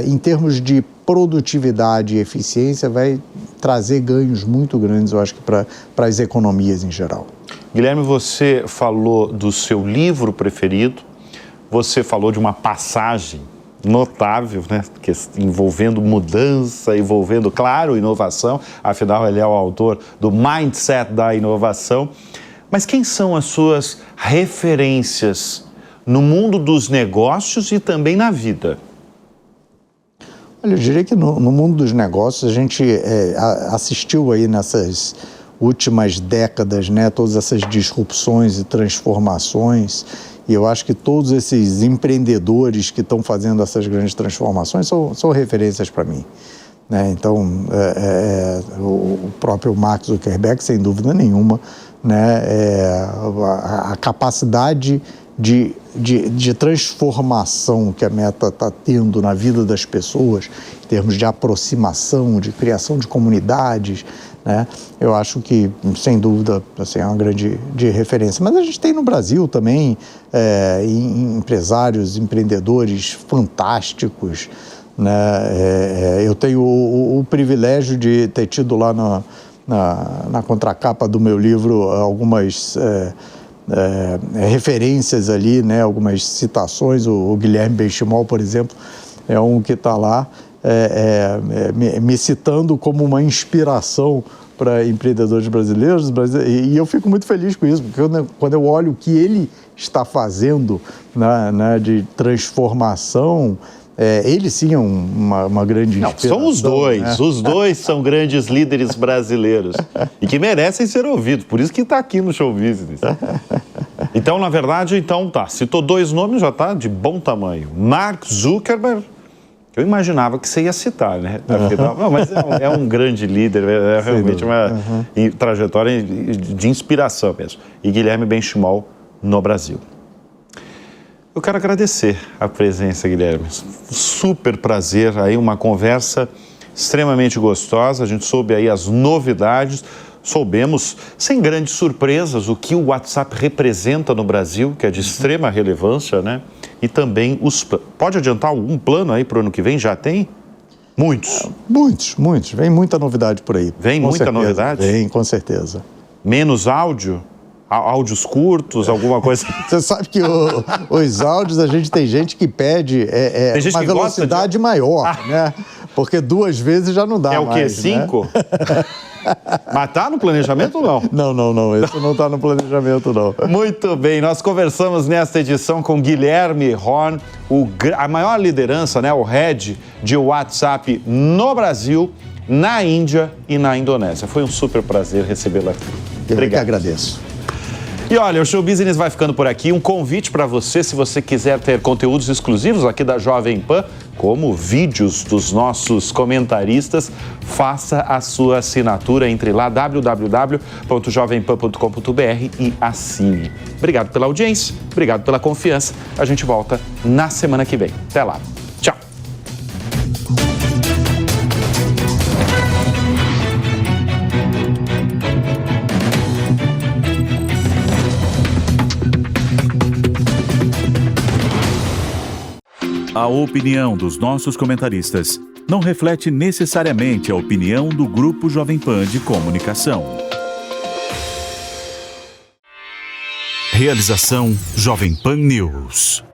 em termos de produtividade e eficiência vai trazer ganhos muito grandes, eu acho que para as economias em geral. Guilherme, você falou do seu livro preferido, você falou de uma passagem notável, né, envolvendo mudança, envolvendo, claro, inovação, afinal ele é o autor do Mindset da Inovação. Mas quem são as suas referências no mundo dos negócios e também na vida? Olha, eu diria que no mundo dos negócios a gente assistiu aí nessas últimas décadas, né, todas essas disrupções e transformações, e eu acho que todos esses empreendedores que estão fazendo essas grandes transformações são referências para mim, né? Então, o próprio Mark Zuckerberg, sem dúvida nenhuma, né, a capacidade de transformação que a Meta está tendo na vida das pessoas, em termos de aproximação, de criação de comunidades, né? Eu acho que, sem dúvida, assim, é uma grande referência. Mas a gente tem no Brasil também empresários, empreendedores fantásticos, né? Eu tenho o privilégio de ter tido lá na contracapa do meu livro algumas referências ali, né? Algumas citações. O Guilherme Benchimol, por exemplo, é um que está lá me citando como uma inspiração para empreendedores brasileiros, e eu fico muito feliz com isso, porque quando eu olho o que ele está fazendo, né, de transformação, ele sim é uma grande inspiração. São os dois, né? Os dois são grandes líderes brasileiros e que merecem ser ouvidos, por isso que está aqui no Show Business. Então, na verdade, citou 2 nomes, já está de bom tamanho. Mark Zuckerberg, eu imaginava que você ia citar, né? Afinal, não, mas é um grande líder, é realmente uma trajetória de inspiração mesmo. E Guilherme Benchimol no Brasil. Eu quero agradecer a presença, Guilherme. Super prazer, aí uma conversa extremamente gostosa. A gente soube aí as novidades, soubemos, sem grandes surpresas, o que o WhatsApp representa no Brasil, que é de extrema relevância, né? E também Pode adiantar algum plano aí para o ano que vem? Já tem? Muitos. Muitos. Vem muita novidade por aí. Vem muita novidade? Vem, com certeza. Menos áudio? Áudios curtos, alguma coisa? Você sabe que os áudios, a gente tem gente que pede uma velocidade maior, né? Porque 2 vezes já não dá mais. É o quê? 5? Né? Mas tá no planejamento ou não? Não. Esse não está no planejamento, não. Muito bem, nós conversamos nesta edição com Guilherme Horn, a maior liderança, né, o head de WhatsApp no Brasil, na Índia e na Indonésia. Foi um super prazer recebê-lo aqui. Eu que agradeço. E olha, o Show Business vai ficando por aqui. Um convite para você, se você quiser ter conteúdos exclusivos aqui da Jovem Pan, como vídeos dos nossos comentaristas, faça a sua assinatura. Entre lá, www.jovempan.com.br e assine. Obrigado pela audiência, obrigado pela confiança. A gente volta na semana que vem. Até lá. Tchau. A opinião dos nossos comentaristas não reflete necessariamente a opinião do Grupo Jovem Pan de Comunicação. Realização Jovem Pan News.